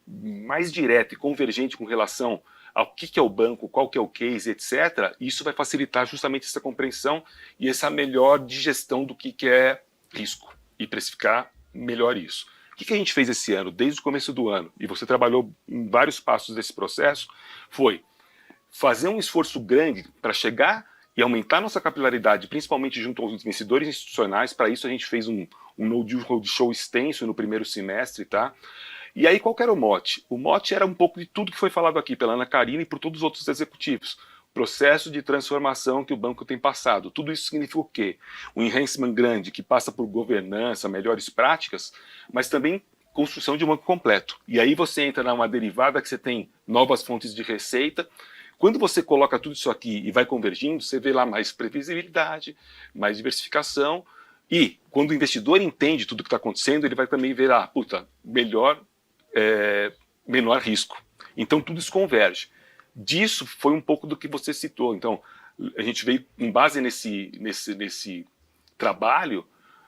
mais direta e convergente com relação ao que é o banco, qual que é o case, etc., isso vai facilitar justamente essa compreensão e essa melhor digestão do que é risco e precificar melhor isso. O que a gente fez esse ano, desde o começo do ano, e você trabalhou em vários passos desse processo, foi fazer um esforço grande para chegar e aumentar nossa capilaridade, principalmente junto aos investidores institucionais. Para isso a gente fez um no-deal roadshow extenso no primeiro semestre, tá? E aí qual que era o mote? O mote era um pouco de tudo que foi falado aqui pela Ana Karina e por todos os outros executivos. processo de transformação que o banco tem passado. Tudo isso significa o quê? Um enhancement grande que passa por governança, melhores práticas, mas também construção de um banco completo. E aí você entra numa derivada que você tem novas fontes de receita. Quando você coloca tudo isso aqui e vai convergindo, você vê lá mais previsibilidade, mais diversificação. E quando o investidor entende tudo o que está acontecendo, ele vai também ver, menor risco. Então tudo isso converge. Disso foi um pouco do que você citou. Então a gente veio, com base nesse trabalho,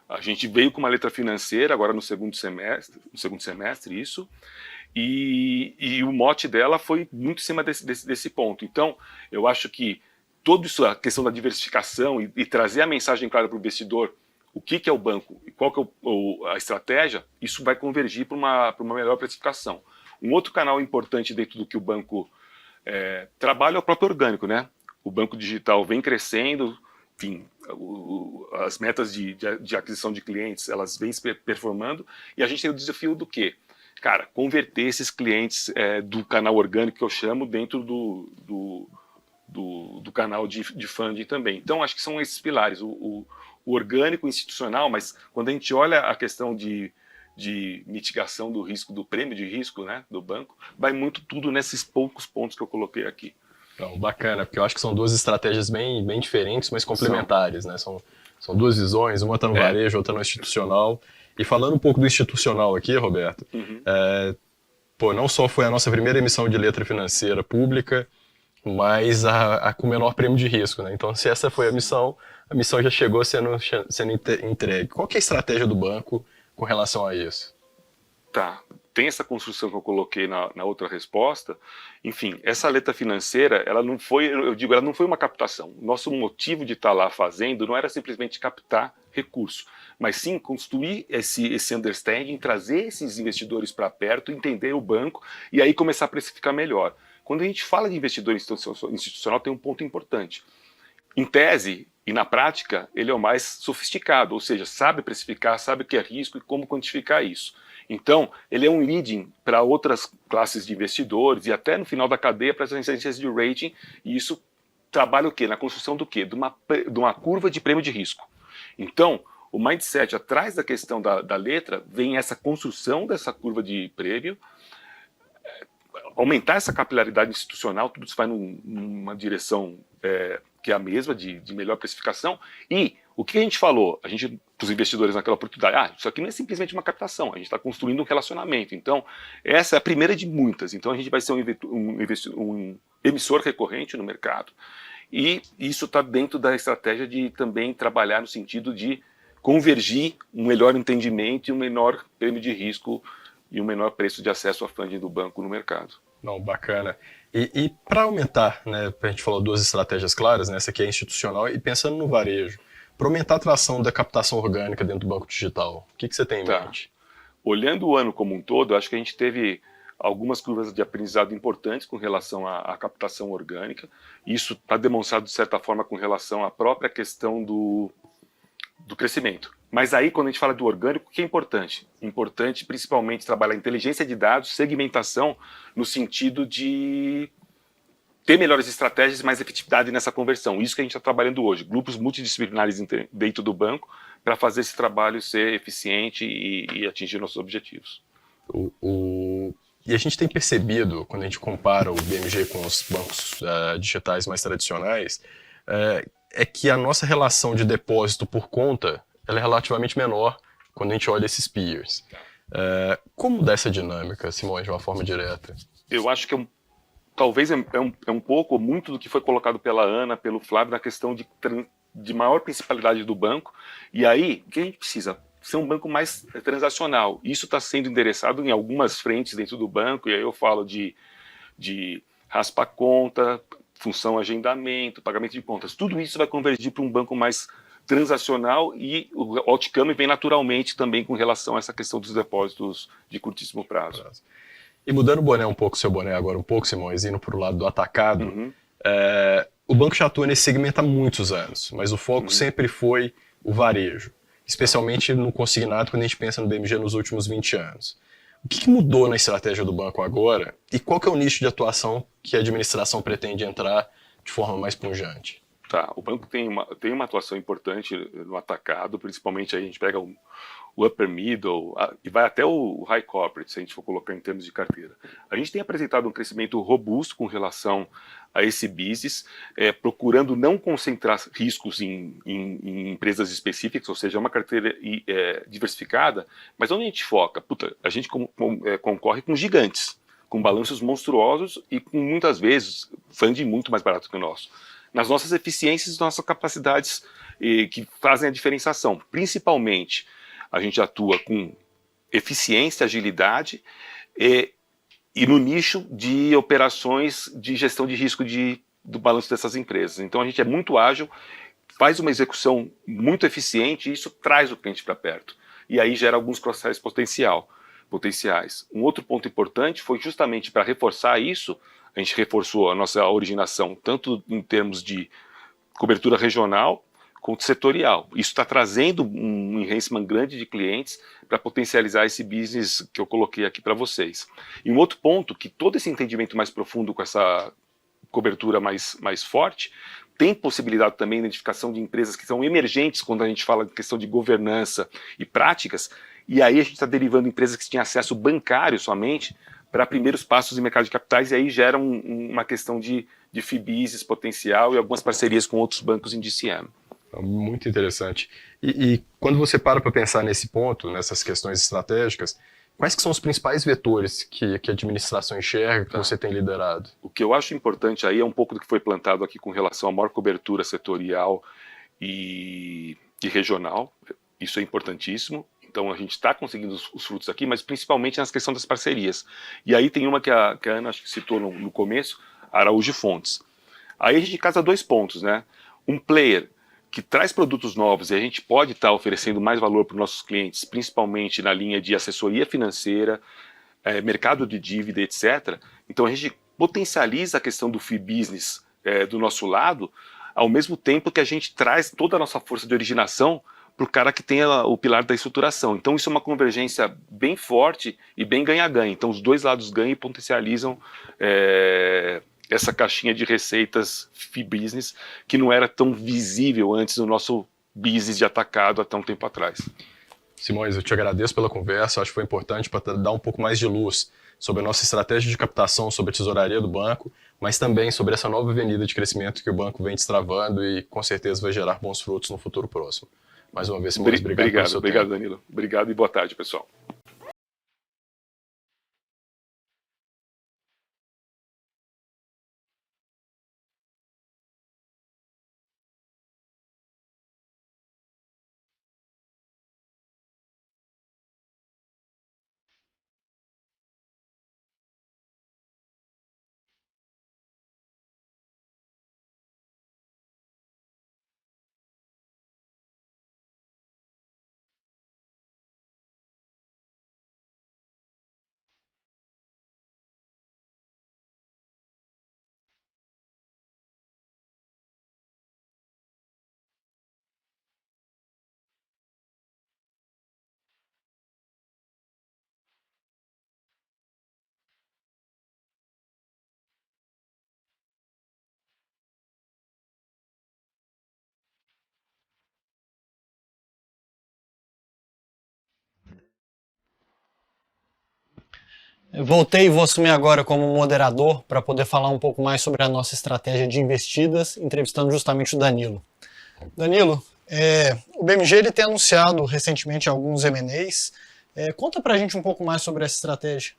a gente veio com uma letra financeira agora no segundo semestre isso, e o mote dela foi muito em cima desse ponto. Então eu acho que toda isso, a questão da diversificação e trazer a mensagem clara para o investidor, o que é o banco e qual que é a estratégia, isso vai convergir para uma melhor precificação. Um outro canal importante dentro do que o banco trabalha é o próprio orgânico, né? O banco digital vem crescendo, enfim, as metas de aquisição de clientes, elas vêm se performando, e a gente tem o desafio do quê? Cara, converter esses clientes do canal orgânico, que eu chamo, dentro do canal de funding também. Então, acho que são esses pilares, o orgânico, o institucional, mas quando a gente olha a questão de mitigação do risco, do prêmio de risco, né, do banco, vai muito tudo nesses poucos pontos que eu coloquei aqui. Então, bacana, porque eu acho que são duas estratégias bem diferentes, mas complementares, né? São duas visões, uma está no varejo, outra no institucional. E falando um pouco do institucional aqui, Roberto, não só foi a nossa primeira emissão de letra financeira pública, mas a com menor prêmio de risco, né? Então, se essa foi a missão já chegou sendo entregue. Qual que é a estratégia do banco com relação a isso? Tá, tem essa construção que eu coloquei na outra resposta. Enfim, essa letra financeira, ela não foi uma captação. Nosso motivo de estar lá fazendo não era simplesmente captar recurso, mas sim construir esse understanding, trazer esses investidores para perto, entender o banco e aí começar a precificar melhor. Quando a gente fala de investidor institucional, tem um ponto importante. Em tese e na prática, ele é o mais sofisticado, ou seja, sabe precificar, sabe o que é risco e como quantificar isso. Então, ele é um leading para outras classes de investidores e até no final da cadeia para as agências de rating, e isso trabalha o quê? Na construção do quê? De uma curva de prêmio de risco. Então, o mindset atrás da questão da letra vem essa construção dessa curva de prêmio, aumentar essa capilaridade institucional, tudo isso vai numa direção que é a mesma, de melhor precificação. E o que a gente falou, para os investidores naquela oportunidade, isso aqui não é simplesmente uma captação, a gente está construindo um relacionamento. Então, essa é a primeira de muitas. Então, a gente vai ser um emissor recorrente no mercado. E isso está dentro da estratégia de também trabalhar no sentido de convergir um melhor entendimento e um menor prêmio de risco e um menor preço de acesso a funding do banco no mercado. Não, bacana. E para aumentar, né, a gente falou duas estratégias claras, né, essa aqui é institucional, e pensando no varejo, para aumentar a atração da captação orgânica dentro do banco digital, o que você tem em mente? Olhando o ano como um todo, acho que a gente teve algumas curvas de aprendizado importantes com relação à captação orgânica. Isso está demonstrado, de certa forma, com relação à própria questão do crescimento. Mas aí, quando a gente fala do orgânico, o que é importante? Importante, principalmente, trabalhar inteligência de dados, segmentação, no sentido de ter melhores estratégias e mais efetividade nessa conversão. Isso que a gente está trabalhando hoje. Grupos multidisciplinares dentro do banco para fazer esse trabalho ser eficiente e atingir nossos objetivos. E a gente tem percebido, quando a gente compara o BMG com os bancos digitais mais tradicionais, que a nossa relação de depósito por conta ela é relativamente menor quando a gente olha esses peers. Como mudar essa dinâmica, Simões, de uma forma direta? Eu acho que talvez é um pouco, muito do que foi colocado pela Ana, pelo Flávio, na questão de maior principalidade do banco. E aí, o que a gente precisa? Ser um banco mais transacional. Isso está sendo endereçado em algumas frentes dentro do banco, e aí eu falo de raspar conta, função agendamento, pagamento de contas. Tudo isso vai convergir para um banco mais transacional, e o outcome vem naturalmente também com relação a essa questão dos depósitos de curtíssimo prazo. E mudando o boné um pouco, seu boné agora um pouco, Simões, indo para o lado do atacado, o banco já atua nesse segmento há muitos anos, mas o foco sempre foi o varejo, especialmente no consignado quando a gente pensa no BMG nos últimos 20 anos. O que mudou na estratégia do banco agora e qual que é o nicho de atuação que a administração pretende entrar de forma mais pungente? Tá, o banco tem uma atuação importante no atacado, principalmente aí a gente pega o upper middle e vai até o high corporate, se a gente for colocar em termos de carteira. A gente tem apresentado um crescimento robusto com relação a esse business, procurando não concentrar riscos em empresas específicas, ou seja, é uma carteira diversificada, mas onde a gente foca? A gente concorre com gigantes, com balanços monstruosos e com muitas vezes funding muito mais barato que o nosso. Nas nossas eficiências, nossas capacidades que fazem a diferenciação. Principalmente, a gente atua com eficiência, agilidade e no nicho de operações de gestão de risco do balanço dessas empresas. Então, a gente é muito ágil, faz uma execução muito eficiente e isso traz o cliente para perto. E aí gera alguns processos potenciais. Um outro ponto importante foi justamente para reforçar isso. A gente reforçou a nossa originação, tanto em termos de cobertura regional, quanto setorial. Isso está trazendo um enhancement grande de clientes para potencializar esse business que eu coloquei aqui para vocês. E um outro ponto, que todo esse entendimento mais profundo com essa cobertura mais forte, tem possibilidade também de identificação de empresas que são emergentes quando a gente fala de questão de governança e práticas, e aí a gente está derivando empresas que tinham acesso bancário somente para primeiros passos em mercado de capitais, e aí gera uma questão de fee business potencial e algumas parcerias com outros bancos em DCM. Muito interessante. E quando você para pensar nesse ponto, nessas questões estratégicas, quais que são os principais vetores que a administração enxerga, que você tem liderado? O que eu acho importante aí é um pouco do que foi plantado aqui com relação à maior cobertura setorial e regional. Isso é importantíssimo. Então a gente está conseguindo os frutos aqui, mas principalmente na questão das parcerias. E aí tem uma que a Ana acho que citou no começo, Araújo Fontes. Aí a gente casa 2 pontos, né? Um player que traz produtos novos e a gente pode estar oferecendo mais valor para os nossos clientes, principalmente na linha de assessoria financeira, mercado de dívida, etc. Então a gente potencializa a questão do fee business do nosso lado, ao mesmo tempo que a gente traz toda a nossa força de originação para o cara que tem o pilar da estruturação. Então isso é uma convergência bem forte e bem ganha-ganha. Então os dois lados ganham e potencializam essa caixinha de receitas fee business que não era tão visível antes no nosso business de atacado há tão tempo atrás. Simões, eu te agradeço pela conversa, acho que foi importante para dar um pouco mais de luz sobre a nossa estratégia de captação, sobre a tesouraria do banco, mas também sobre essa nova avenida de crescimento que o banco vem destravando e com certeza vai gerar bons frutos no futuro próximo. Mais uma vez, Simões, obrigado pelo seu tempo. Obrigado, Danilo. Obrigado e boa tarde, pessoal. Eu voltei e vou assumir agora como moderador para poder falar um pouco mais sobre a nossa estratégia de investidas, entrevistando justamente o Danilo. Danilo, o BMG ele tem anunciado recentemente alguns M&As. Conta pra gente um pouco mais sobre essa estratégia.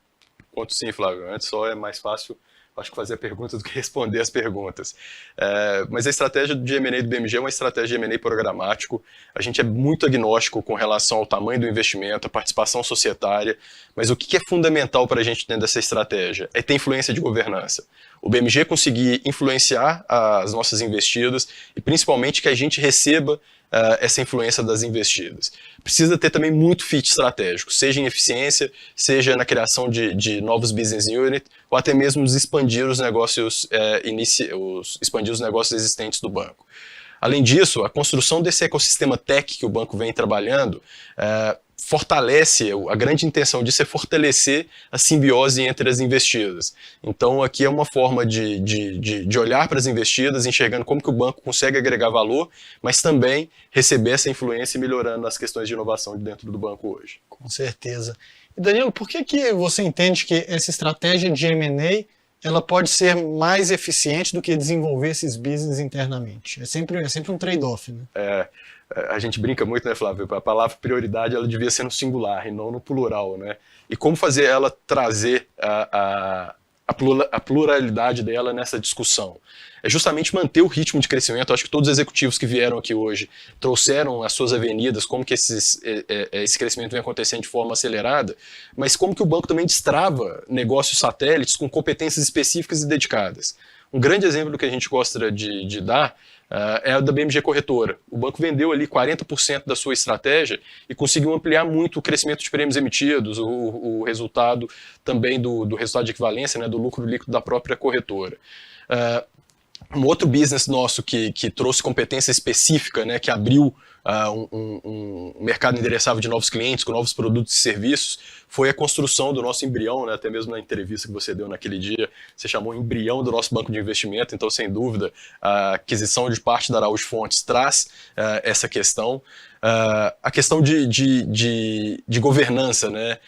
Conto sim, Flávio. Antes só é mais fácil, acho que fazer perguntas do que responder as perguntas. Mas a estratégia de M&A do BMG é uma estratégia de M&A programático. A gente é muito agnóstico com relação ao tamanho do investimento, a participação societária, mas o que é fundamental para a gente dentro dessa estratégia é ter influência de governança. O BMG conseguir influenciar as nossas investidas e principalmente que a gente receba essa influência das investidas. Precisa ter também muito fit estratégico, seja em eficiência, seja na criação de novos business units, ou até mesmo expandir os negócios, expandir os negócios existentes do banco. Além disso, a construção desse ecossistema tech que o banco vem trabalhando fortalece, a grande intenção disso é fortalecer a simbiose entre as investidas. Então aqui é uma forma de olhar para as investidas, enxergando como que o banco consegue agregar valor, mas também receber essa influência e melhorando as questões de inovação dentro do banco hoje. Com certeza. E Danilo, por que você entende que essa estratégia de M&A ela pode ser mais eficiente do que desenvolver esses business internamente? É sempre um trade-off, né? A gente brinca muito, né, Flávio? A palavra prioridade ela devia ser no singular e não no plural, né? E como fazer ela trazer a pluralidade dela nessa discussão? É justamente manter o ritmo de crescimento. Eu acho que todos os executivos que vieram aqui hoje trouxeram as suas avenidas, como que esse crescimento vem acontecendo de forma acelerada, mas como que o banco também destrava negócios satélites com competências específicas e dedicadas. Um grande exemplo do que a gente gosta de dar é o da BMG Corretora. O banco vendeu ali 40% da sua estratégia e conseguiu ampliar muito o crescimento de prêmios emitidos, o resultado também do resultado de equivalência, né, do lucro líquido da própria corretora. Um outro business nosso que trouxe competência específica, né, que abriu um mercado endereçável de novos clientes, com novos produtos e serviços, foi a construção do nosso embrião, né, até mesmo na entrevista que você deu naquele dia, você chamou embrião do nosso banco de investimento, então sem dúvida a aquisição de parte da Araújo Fontes traz essa questão. A questão de governança, né,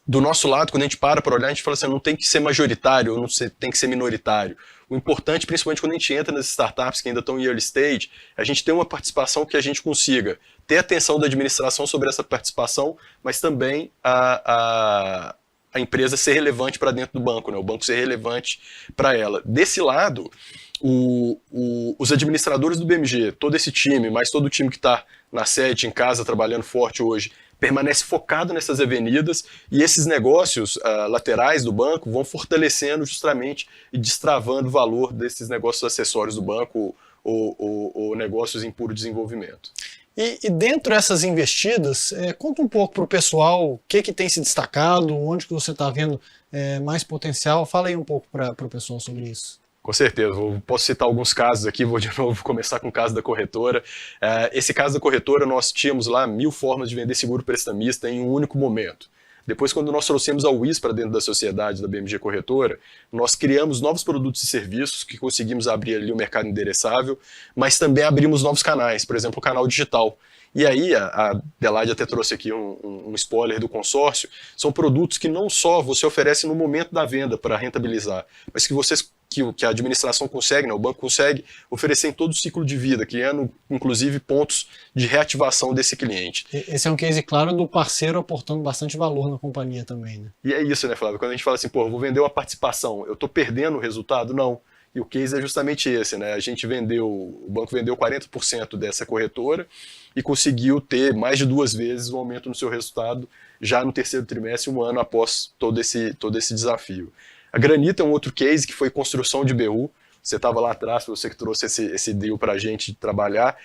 do nosso lado, quando a gente para olhar, a gente fala assim, não tem que ser majoritário, ou não tem que ser minoritário. O importante, principalmente quando a gente entra nas startups que ainda estão em early stage, é a gente ter uma participação que a gente consiga ter atenção da administração sobre essa participação, mas também a empresa ser relevante para dentro do banco, né? O banco ser relevante para ela. Desse lado, os administradores do BMG, todo esse time, mais todo o time que está na sede, em casa, trabalhando forte hoje, permanece focado nessas avenidas e esses negócios laterais do banco vão fortalecendo justamente e destravando o valor desses negócios acessórios do banco ou negócios em puro desenvolvimento. E dentro dessas investidas, conta um pouco para o pessoal o que tem se destacado, onde que você está vendo mais potencial. Fala aí um pouco para o pessoal sobre isso. Com certeza, posso citar alguns casos aqui, vou de novo começar com o caso da corretora. Esse caso da corretora, nós tínhamos lá 1000 formas de vender seguro prestamista em um único momento. Depois, quando nós trouxemos a WIS para dentro da sociedade da BMG Corretora, nós criamos novos produtos e serviços que conseguimos abrir ali o mercado endereçável, mas também abrimos novos canais, por exemplo, o canal digital. E aí, a Adelaide até trouxe aqui um spoiler do consórcio, são produtos que não só você oferece no momento da venda para rentabilizar, mas que a administração consegue, né, o banco consegue oferecer em todo o ciclo de vida, criando inclusive pontos de reativação desse cliente. Esse é um case claro do parceiro aportando bastante valor na companhia também, né? E é isso, né, Flávio? Quando a gente fala assim, eu vou vender uma participação, eu estou perdendo o resultado? Não. E o case é justamente esse, né? O banco vendeu 40% dessa corretora e conseguiu ter mais de 2 vezes o aumento no seu resultado já no terceiro trimestre, um ano após todo esse desafio. A Granito é um outro case que foi construção de BU. Você estava lá atrás, você que trouxe esse deal para a gente trabalhar.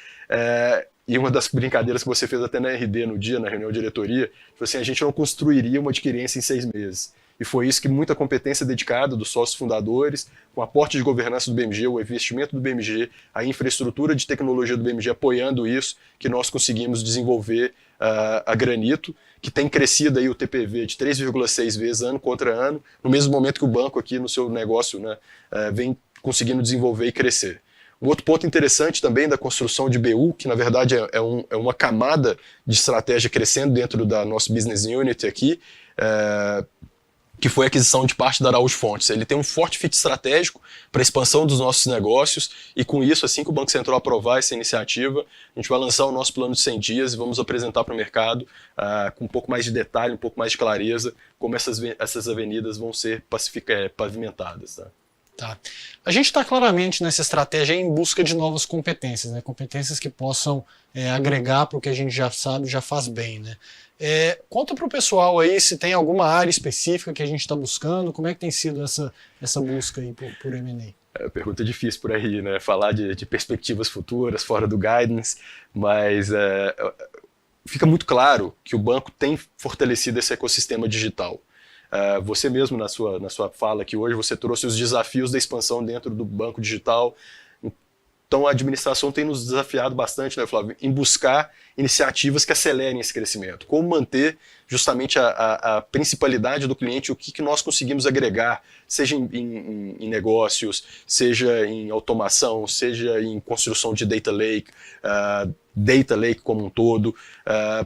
E uma das brincadeiras que você fez até na RD no dia, na reunião de diretoria, foi assim, a gente não construiria uma adquirência em 6 meses. E foi isso que muita competência dedicada dos sócios fundadores, com aporte de governança do BMG, o investimento do BMG, a infraestrutura de tecnologia do BMG apoiando isso, que nós conseguimos desenvolver a Granito, que tem crescido aí o TPV de 3,6 vezes ano contra ano, no mesmo momento que o banco aqui no seu negócio, né, vem conseguindo desenvolver e crescer. Um outro ponto interessante também da construção de BU, que na verdade é uma camada de estratégia crescendo dentro da nossa business unit aqui, que foi a aquisição de parte da Araújo Fontes. Ele tem um forte fit estratégico para a expansão dos nossos negócios e com isso, assim que o Banco Central aprovar essa iniciativa, a gente vai lançar o nosso plano de 100 dias e vamos apresentar para o mercado com um pouco mais de detalhe, um pouco mais de clareza, como essas avenidas vão ser pavimentadas. Tá. A gente está claramente nessa estratégia em busca de novas competências, né? Competências que possam agregar para o que a gente já sabe, já faz bem, né? Conta para o pessoal aí se tem alguma área específica que a gente está buscando, como é que tem sido essa busca aí por M&A? Pergunta difícil por aí, né? Falar de perspectivas futuras, fora do guidance, mas fica muito claro que o banco tem fortalecido esse ecossistema digital. Você mesmo, na sua fala aqui hoje, você trouxe os desafios da expansão dentro do banco digital, Então a administração tem nos desafiado bastante, né, Flávio, em buscar iniciativas que acelerem esse crescimento. Como manter justamente a principalidade do cliente, o que nós conseguimos agregar, seja em negócios, seja em automação, seja em construção de data lake como um todo,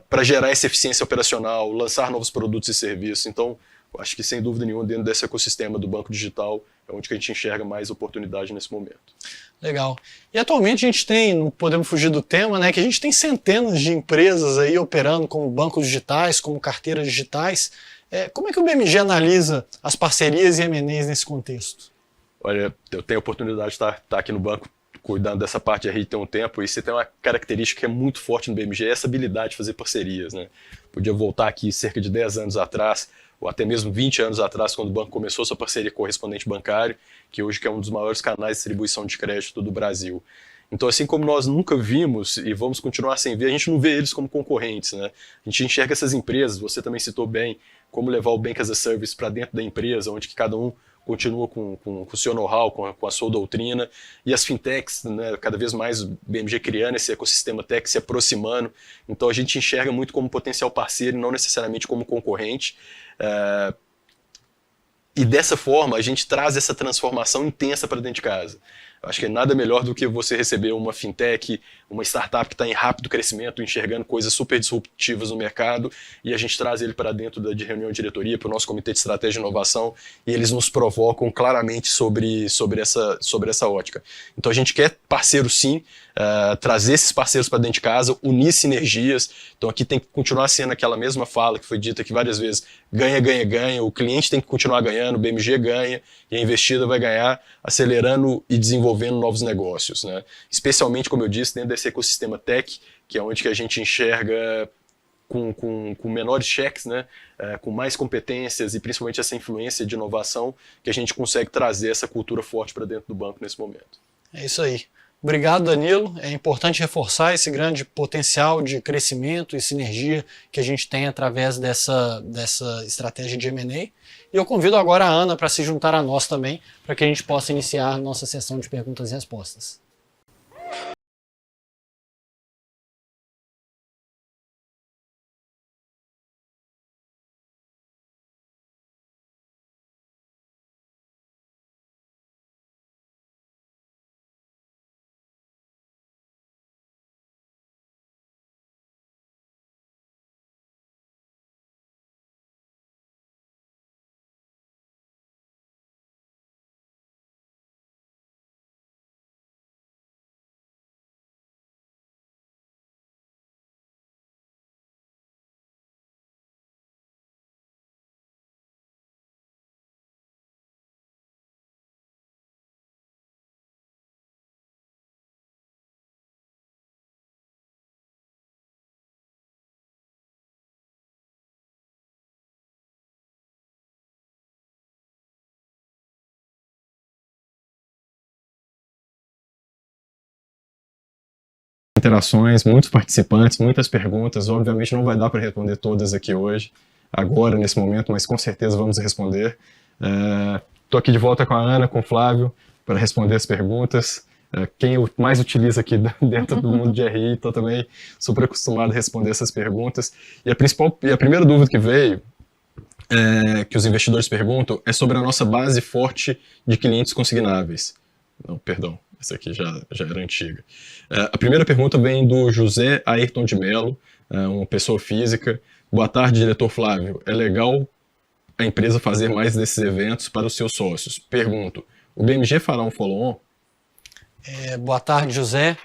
para gerar essa eficiência operacional, lançar novos produtos e serviços. Então, acho que sem dúvida nenhuma, dentro desse ecossistema do banco digital, é onde que a gente enxerga mais oportunidade nesse momento. Legal. E atualmente a gente tem, não podemos fugir do tema, né, que a gente tem centenas de empresas aí operando como bancos digitais, como carteiras digitais. Como é que o BMG analisa as parcerias e M&As nesse contexto? Olha, eu tenho a oportunidade de estar aqui no banco cuidando dessa parte de RI tem um tempo, e você tem uma característica que é muito forte no BMG, é essa habilidade de fazer parcerias, né? Podia voltar aqui cerca de 10 anos atrás, ou até mesmo 20 anos atrás, quando o banco começou sua parceria com o correspondente bancário, que hoje é um dos maiores canais de distribuição de crédito do Brasil. Então, assim como nós nunca vimos, e vamos continuar sem ver, a gente não vê eles como concorrentes, né? A gente enxerga essas empresas, você também citou bem, como levar o Bank as a Service para dentro da empresa, onde que cada um continua com o seu know-how, com a sua doutrina, e as fintechs, né, cada vez mais o BMG criando esse ecossistema tech, se aproximando. Então a gente enxerga muito como potencial parceiro e não necessariamente como concorrente. E dessa forma a gente traz essa transformação intensa para dentro de casa. Eu acho que é nada melhor do que você receber uma fintech, uma startup que está em rápido crescimento, enxergando coisas super disruptivas no mercado, e a gente traz ele para dentro de reunião de diretoria, para o nosso comitê de estratégia e inovação, e eles nos provocam claramente sobre essa ótica. Então a gente quer parceiro sim, trazer esses parceiros para dentro de casa, unir sinergias. Então aqui tem que continuar sendo aquela mesma fala que foi dita aqui várias vezes, ganha, ganha, ganha, o cliente tem que continuar ganhando, o BMG ganha, e a investida vai ganhar, acelerando e desenvolvendo novos negócios, né? Especialmente, como eu disse, dentro desse ecossistema tech, que é onde que a gente enxerga com menores cheques, né? Com mais competências e principalmente essa influência de inovação, que a gente consegue trazer essa cultura forte para dentro do banco nesse momento. É isso aí. Obrigado, Danilo. É importante reforçar esse grande potencial de crescimento e sinergia que a gente tem através dessa estratégia de M&A. E eu convido agora a Ana para se juntar a nós também, para que a gente possa iniciar nossa sessão de perguntas e respostas. Interações, muitos participantes, muitas perguntas. Obviamente não vai dar para responder todas aqui hoje, agora, nesse momento, mas com certeza vamos responder. Estou aqui de volta com a Ana, com o Flávio, para responder as perguntas. Quem eu mais utilizo aqui dentro do mundo de RI, estou também super acostumado a responder essas perguntas. E a primeira dúvida que veio, que os investidores perguntam, é sobre a nossa base forte de clientes consignáveis. Não, perdão. Essa aqui já era antiga. A primeira pergunta vem do José Ayrton de Mello, uma pessoa física. Boa tarde, diretor Flávio. É legal a empresa fazer mais desses eventos para os seus sócios. Pergunto, o BMG fará um follow-on? Boa tarde, José.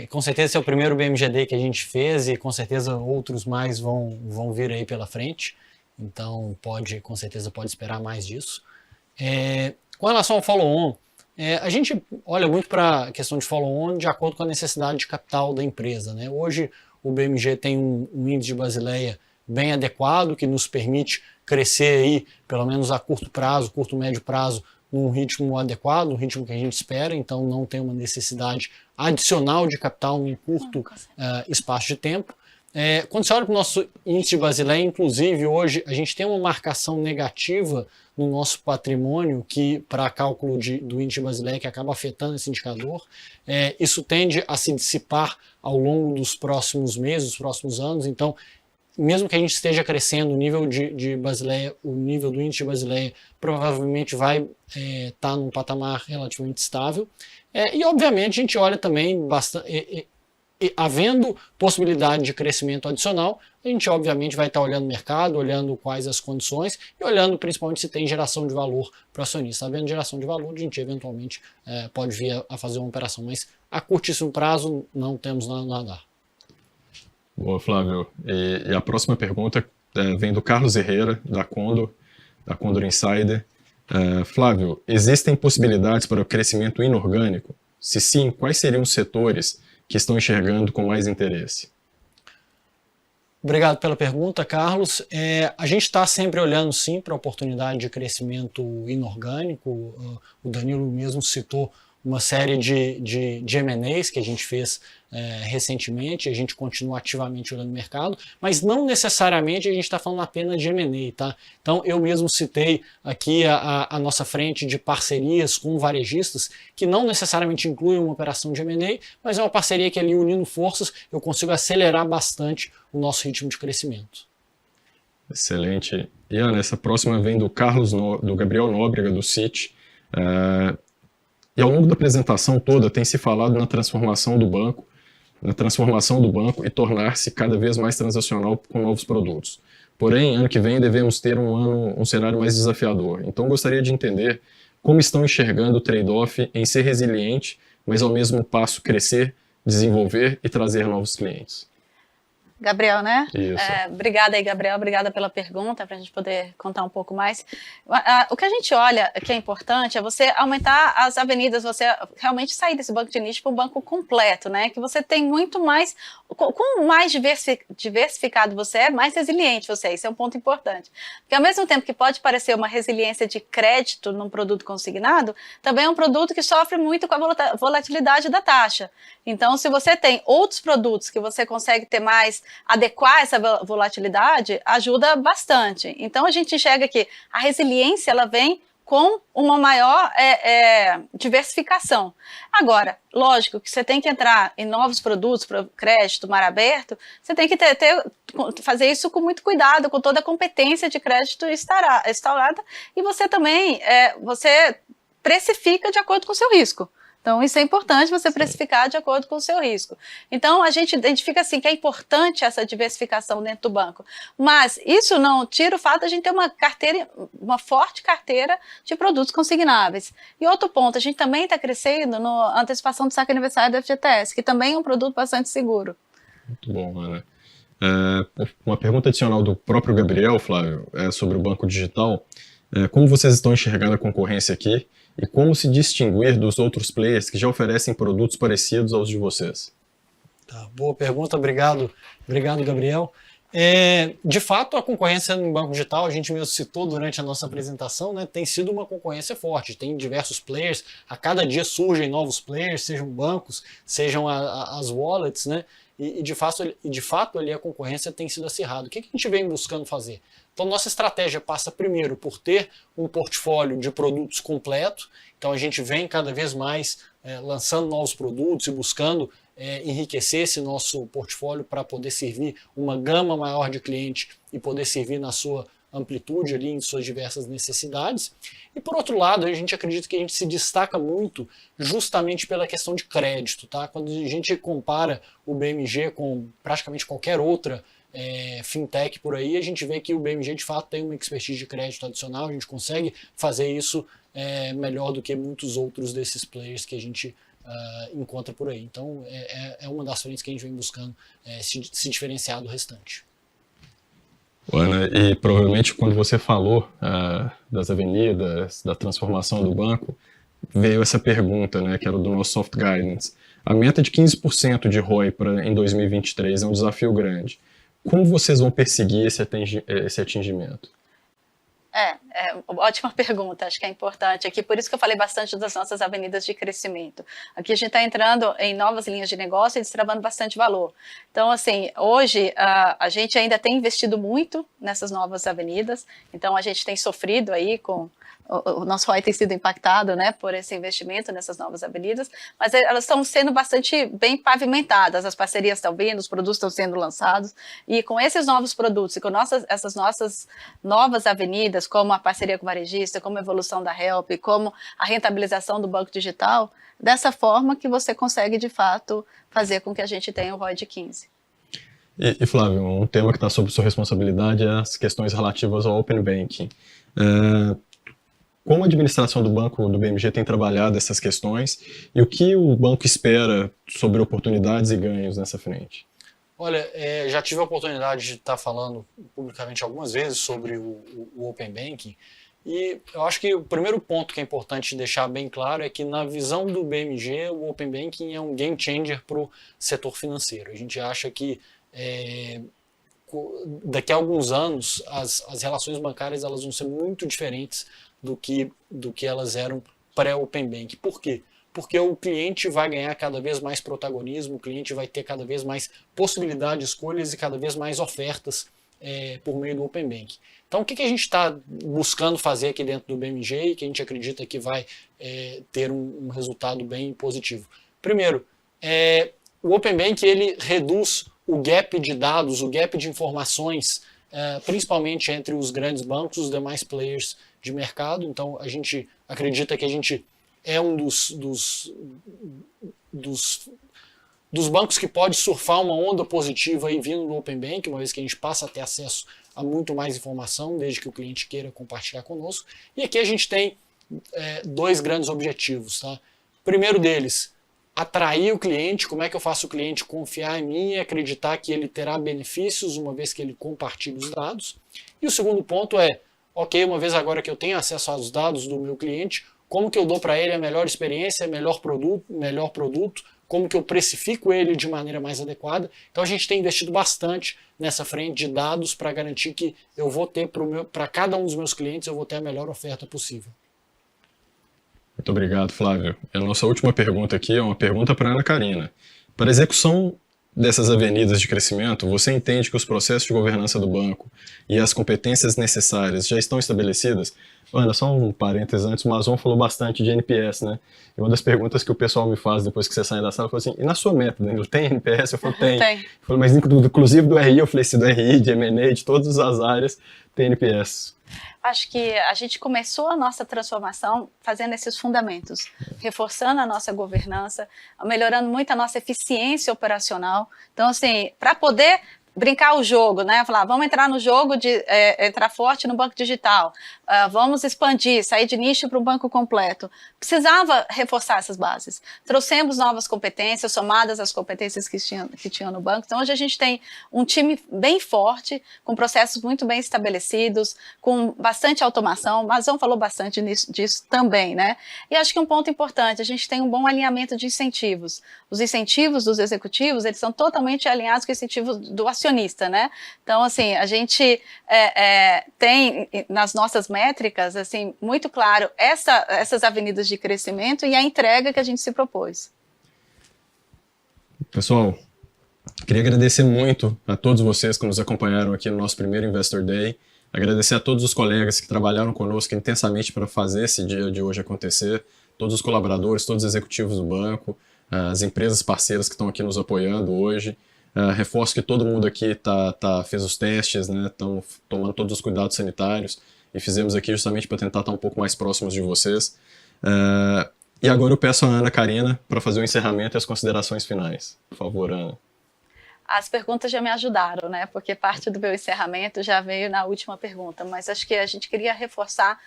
Com certeza esse é o primeiro BMG Day que a gente fez e com certeza outros mais vão vir aí pela frente. Então com certeza pode esperar mais disso. Com relação ao follow-on, a gente olha muito para a questão de follow-on de acordo com a necessidade de capital da empresa, né? Hoje o BMG tem um índice de Basileia bem adequado, que nos permite crescer aí, pelo menos a curto prazo, curto médio prazo, num ritmo adequado, um ritmo que a gente espera, então não tem uma necessidade adicional de capital em curto espaço de tempo. Quando você olha para o nosso índice de Basileia, inclusive hoje a gente tem uma marcação negativa no nosso patrimônio para cálculo do índice de Basileia, que acaba afetando esse indicador. Isso tende a se dissipar ao longo dos próximos meses, dos próximos anos. Então, mesmo que a gente esteja crescendo o nível de Basileia, o nível do índice de Basileia provavelmente vai estar num patamar relativamente estável. E obviamente a gente olha também bastante. Havendo possibilidade de crescimento adicional, a gente obviamente vai estar olhando o mercado, olhando quais as condições e olhando principalmente se tem geração de valor para o acionista. Havendo geração de valor, a gente eventualmente pode vir a fazer uma operação, mas a curtíssimo prazo não temos nada no radar. Boa, Flávio. E a próxima pergunta vem do Carlos Herrera, da Condor Insider. Flávio, existem possibilidades para o crescimento inorgânico? Se sim, quais seriam os setores que estão enxergando com mais interesse? Obrigado pela pergunta, Carlos. A gente está sempre olhando, sim, para a oportunidade de crescimento inorgânico. O Danilo mesmo citou uma série de M&As que a gente fez recentemente, a gente continua ativamente olhando o mercado, mas não necessariamente a gente está falando apenas de M&A, tá? Então eu mesmo citei aqui a nossa frente de parcerias com varejistas, que não necessariamente inclui uma operação de M&A, mas é uma parceria que ali unindo forças eu consigo acelerar bastante o nosso ritmo de crescimento. Excelente. E essa próxima vem do do Gabriel Nóbrega, do Citi. E ao longo da apresentação toda tem se falado na transformação do banco e tornar-se cada vez mais transacional com novos produtos. Porém, ano que vem devemos ter um cenário mais desafiador. Então gostaria de entender como estão enxergando o trade-off em ser resiliente, mas ao mesmo passo crescer, desenvolver e trazer novos clientes. Gabriel, né? Isso. Obrigada aí, Gabriel. Obrigada pela pergunta, para a gente poder contar um pouco mais. O que a gente olha que é importante é você aumentar as avenidas, você realmente sair desse banco de nicho para um banco completo, né? Que você tem muito mais, com mais diversificado você é, mais resiliente você é. Isso é um ponto importante. Porque ao mesmo tempo que pode parecer uma resiliência de crédito num produto consignado, também é um produto que sofre muito com a volatilidade da taxa. Então, se você tem outros produtos que você consegue ter mais, adequar essa volatilidade, ajuda bastante. Então, a gente enxerga que a resiliência ela vem com uma maior diversificação. Agora, lógico que você tem que entrar em novos produtos para crédito, mar aberto, você tem que fazer isso com muito cuidado, com toda a competência de crédito instaurada, e você também você precifica de acordo com o seu risco. Então, isso é importante você precificar de acordo com o seu risco. Então, a gente identifica assim que é importante essa diversificação dentro do banco. Mas isso não tira o fato de a gente ter uma forte carteira de produtos consignáveis. E outro ponto, a gente também está crescendo na antecipação do saque aniversário do FGTS, que também é um produto bastante seguro. Muito bom, Ana. Uma pergunta adicional do próprio Gabriel, Flávio, sobre o banco digital. Como vocês estão enxergando a concorrência aqui? E como se distinguir dos outros players que já oferecem produtos parecidos aos de vocês? Tá, boa pergunta, obrigado, Gabriel. De fato, a concorrência no banco digital, a gente mesmo citou durante a nossa apresentação, né, tem sido uma concorrência forte, tem diversos players, a cada dia surgem novos players, sejam bancos, sejam as wallets, né, e de fato ali a concorrência tem sido acirrada. O que a gente vem buscando fazer? Então, nossa estratégia passa primeiro por ter um portfólio de produtos completo. Então, a gente vem cada vez mais lançando novos produtos e buscando enriquecer esse nosso portfólio para poder servir uma gama maior de cliente e poder servir na sua amplitude ali, em suas diversas necessidades. E por outro lado, a gente acredita que a gente se destaca muito justamente pela questão de crédito, tá? Quando a gente compara o BMG com praticamente qualquer outra fintech por aí, a gente vê que o BMG de fato tem uma expertise de crédito adicional, a gente consegue fazer isso melhor do que muitos outros desses players que a gente encontra por aí. Então é uma das frentes que a gente vem buscando se diferenciar do restante. Ana, e provavelmente quando você falou das avenidas, da transformação do banco, veio essa pergunta, né, que era do nosso soft guidance. A meta de 15% de ROI em 2023 é um desafio grande. Como vocês vão perseguir esse atingimento? Ótima pergunta, acho que é importante aqui, por isso que eu falei bastante das nossas avenidas de crescimento. Aqui a gente está entrando em novas linhas de negócio e destravando bastante valor. Então, assim, hoje a gente ainda tem investido muito nessas novas avenidas, então a gente tem sofrido aí com... O nosso ROI tem sido impactado, né, por esse investimento nessas novas avenidas, mas elas estão sendo bastante bem pavimentadas, as parcerias estão vindo, os produtos estão sendo lançados, e com esses novos produtos e com essas nossas novas avenidas, como a parceria com o varejista, como a evolução da Help, como a rentabilização do banco digital, dessa forma que você consegue, de fato, fazer com que a gente tenha o ROI de 15. E Flávio, um tema que está sob sua responsabilidade é as questões relativas ao Open Banking. Como a administração do banco do BMG tem trabalhado essas questões e o que o banco espera sobre oportunidades e ganhos nessa frente? Olha, já tive a oportunidade de estar falando publicamente algumas vezes sobre o Open Banking e eu acho que o primeiro ponto que é importante deixar bem claro é que na visão do BMG o Open Banking é um game changer para o setor financeiro. A gente acha que daqui a alguns anos as relações bancárias elas vão ser muito diferentes do que elas eram pré-Open Bank. Por quê? Porque o cliente vai ganhar cada vez mais protagonismo, o cliente vai ter cada vez mais possibilidade de escolhas e cada vez mais ofertas por meio do Open Bank. Então o que a gente está buscando fazer aqui dentro do BMG e que a gente acredita que vai ter um resultado bem positivo? Primeiro, o Open Bank ele reduz o gap de dados, o gap de informações, principalmente entre os grandes bancos e os demais players de mercado. Então a gente acredita que a gente é um dos bancos que pode surfar uma onda positiva aí vindo do Open Bank, uma vez que a gente passa a ter acesso a muito mais informação, desde que o cliente queira compartilhar conosco. E aqui a gente tem dois grandes objetivos. Tá? O primeiro deles, atrair o cliente. Como é que eu faço o cliente confiar em mim e acreditar que ele terá benefícios uma vez que ele compartilha os dados. E o segundo ponto é, ok, uma vez agora que eu tenho acesso aos dados do meu cliente, como que eu dou para ele a melhor experiência, melhor produto, como que eu precifico ele de maneira mais adequada. Então a gente tem investido bastante nessa frente de dados para garantir que eu vou ter para cada um dos meus clientes, eu vou ter a melhor oferta possível. Muito obrigado, Flávio. A nossa última pergunta aqui é uma pergunta para a Ana Karina. Para a execução dessas avenidas de crescimento, você entende que os processos de governança do banco e as competências necessárias já estão estabelecidas? Ana, só um parênteses antes, o Mazon falou bastante de NPS, né? E uma das perguntas que o pessoal me faz depois que você sai da sala, falou assim, e na sua meta, Danilo, tem NPS? Eu falei, tem. Eu falei, mas inclusive do RI, eu falei, se do RI, de M&A, de todas as áreas, tem NPS. Acho que a gente começou a nossa transformação fazendo esses fundamentos, reforçando a nossa governança, melhorando muito a nossa eficiência operacional. Então, assim, para poder brincar o jogo, né? Falar, vamos entrar no jogo de entrar forte no banco digital, vamos expandir, sair de nicho para um banco completo. Precisava reforçar essas bases. Trouxemos novas competências, somadas às competências que tinham no banco. Então, hoje a gente tem um time bem forte, com processos muito bem estabelecidos, com bastante automação. O Mazon falou bastante disso também, né? E acho que um ponto importante, a gente tem um bom alinhamento de incentivos. Os incentivos dos executivos, eles são totalmente alinhados com os incentivos do acionista, né? Então, assim, a gente tem nas nossas métricas, assim, muito claro essas avenidas de crescimento e a entrega que a gente se propôs. Pessoal, queria agradecer muito a todos vocês que nos acompanharam aqui no nosso primeiro Investor Day, agradecer a todos os colegas que trabalharam conosco intensamente para fazer esse dia de hoje acontecer, todos os colaboradores, todos os executivos do banco, as empresas parceiras que estão aqui nos apoiando hoje. Reforço que todo mundo aqui fez os testes, né, estão tomando todos os cuidados sanitários e fizemos aqui justamente para tentar estar um pouco mais próximos de vocês. E agora eu peço a Ana Karina para fazer o encerramento e as considerações finais. Por favor, Ana. As perguntas já me ajudaram, né? Porque parte do meu encerramento já veio na última pergunta, mas acho que a gente queria reforçar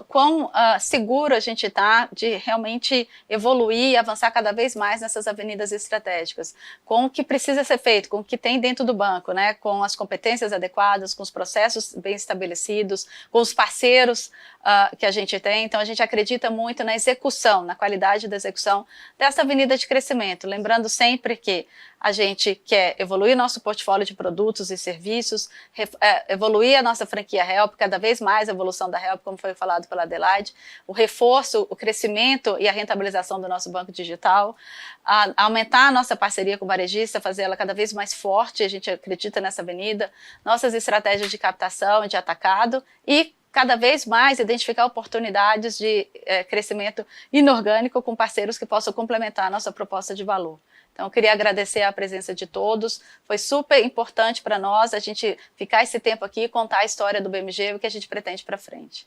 quão seguro a gente está de realmente evoluir e avançar cada vez mais nessas avenidas estratégicas, com o que precisa ser feito, com o que tem dentro do banco, né? Com as competências adequadas, com os processos bem estabelecidos, com os parceiros que a gente tem. Então a gente acredita muito na execução, na qualidade da execução dessa avenida de crescimento, lembrando sempre que a gente quer evoluir nosso portfólio de produtos e serviços, evoluir a nossa franquia Help, cada vez mais a evolução da Help, como foi falado pela Adelaide, o reforço, o crescimento e a rentabilização do nosso banco digital, aumentar a nossa parceria com o varejista, fazer ela cada vez mais forte, a gente acredita nessa avenida, nossas estratégias de captação e de atacado e cada vez mais identificar oportunidades de crescimento inorgânico com parceiros que possam complementar a nossa proposta de valor. Então, eu queria agradecer a presença de todos, foi super importante para nós a gente ficar esse tempo aqui e contar a história do BMG e o que a gente pretende para frente.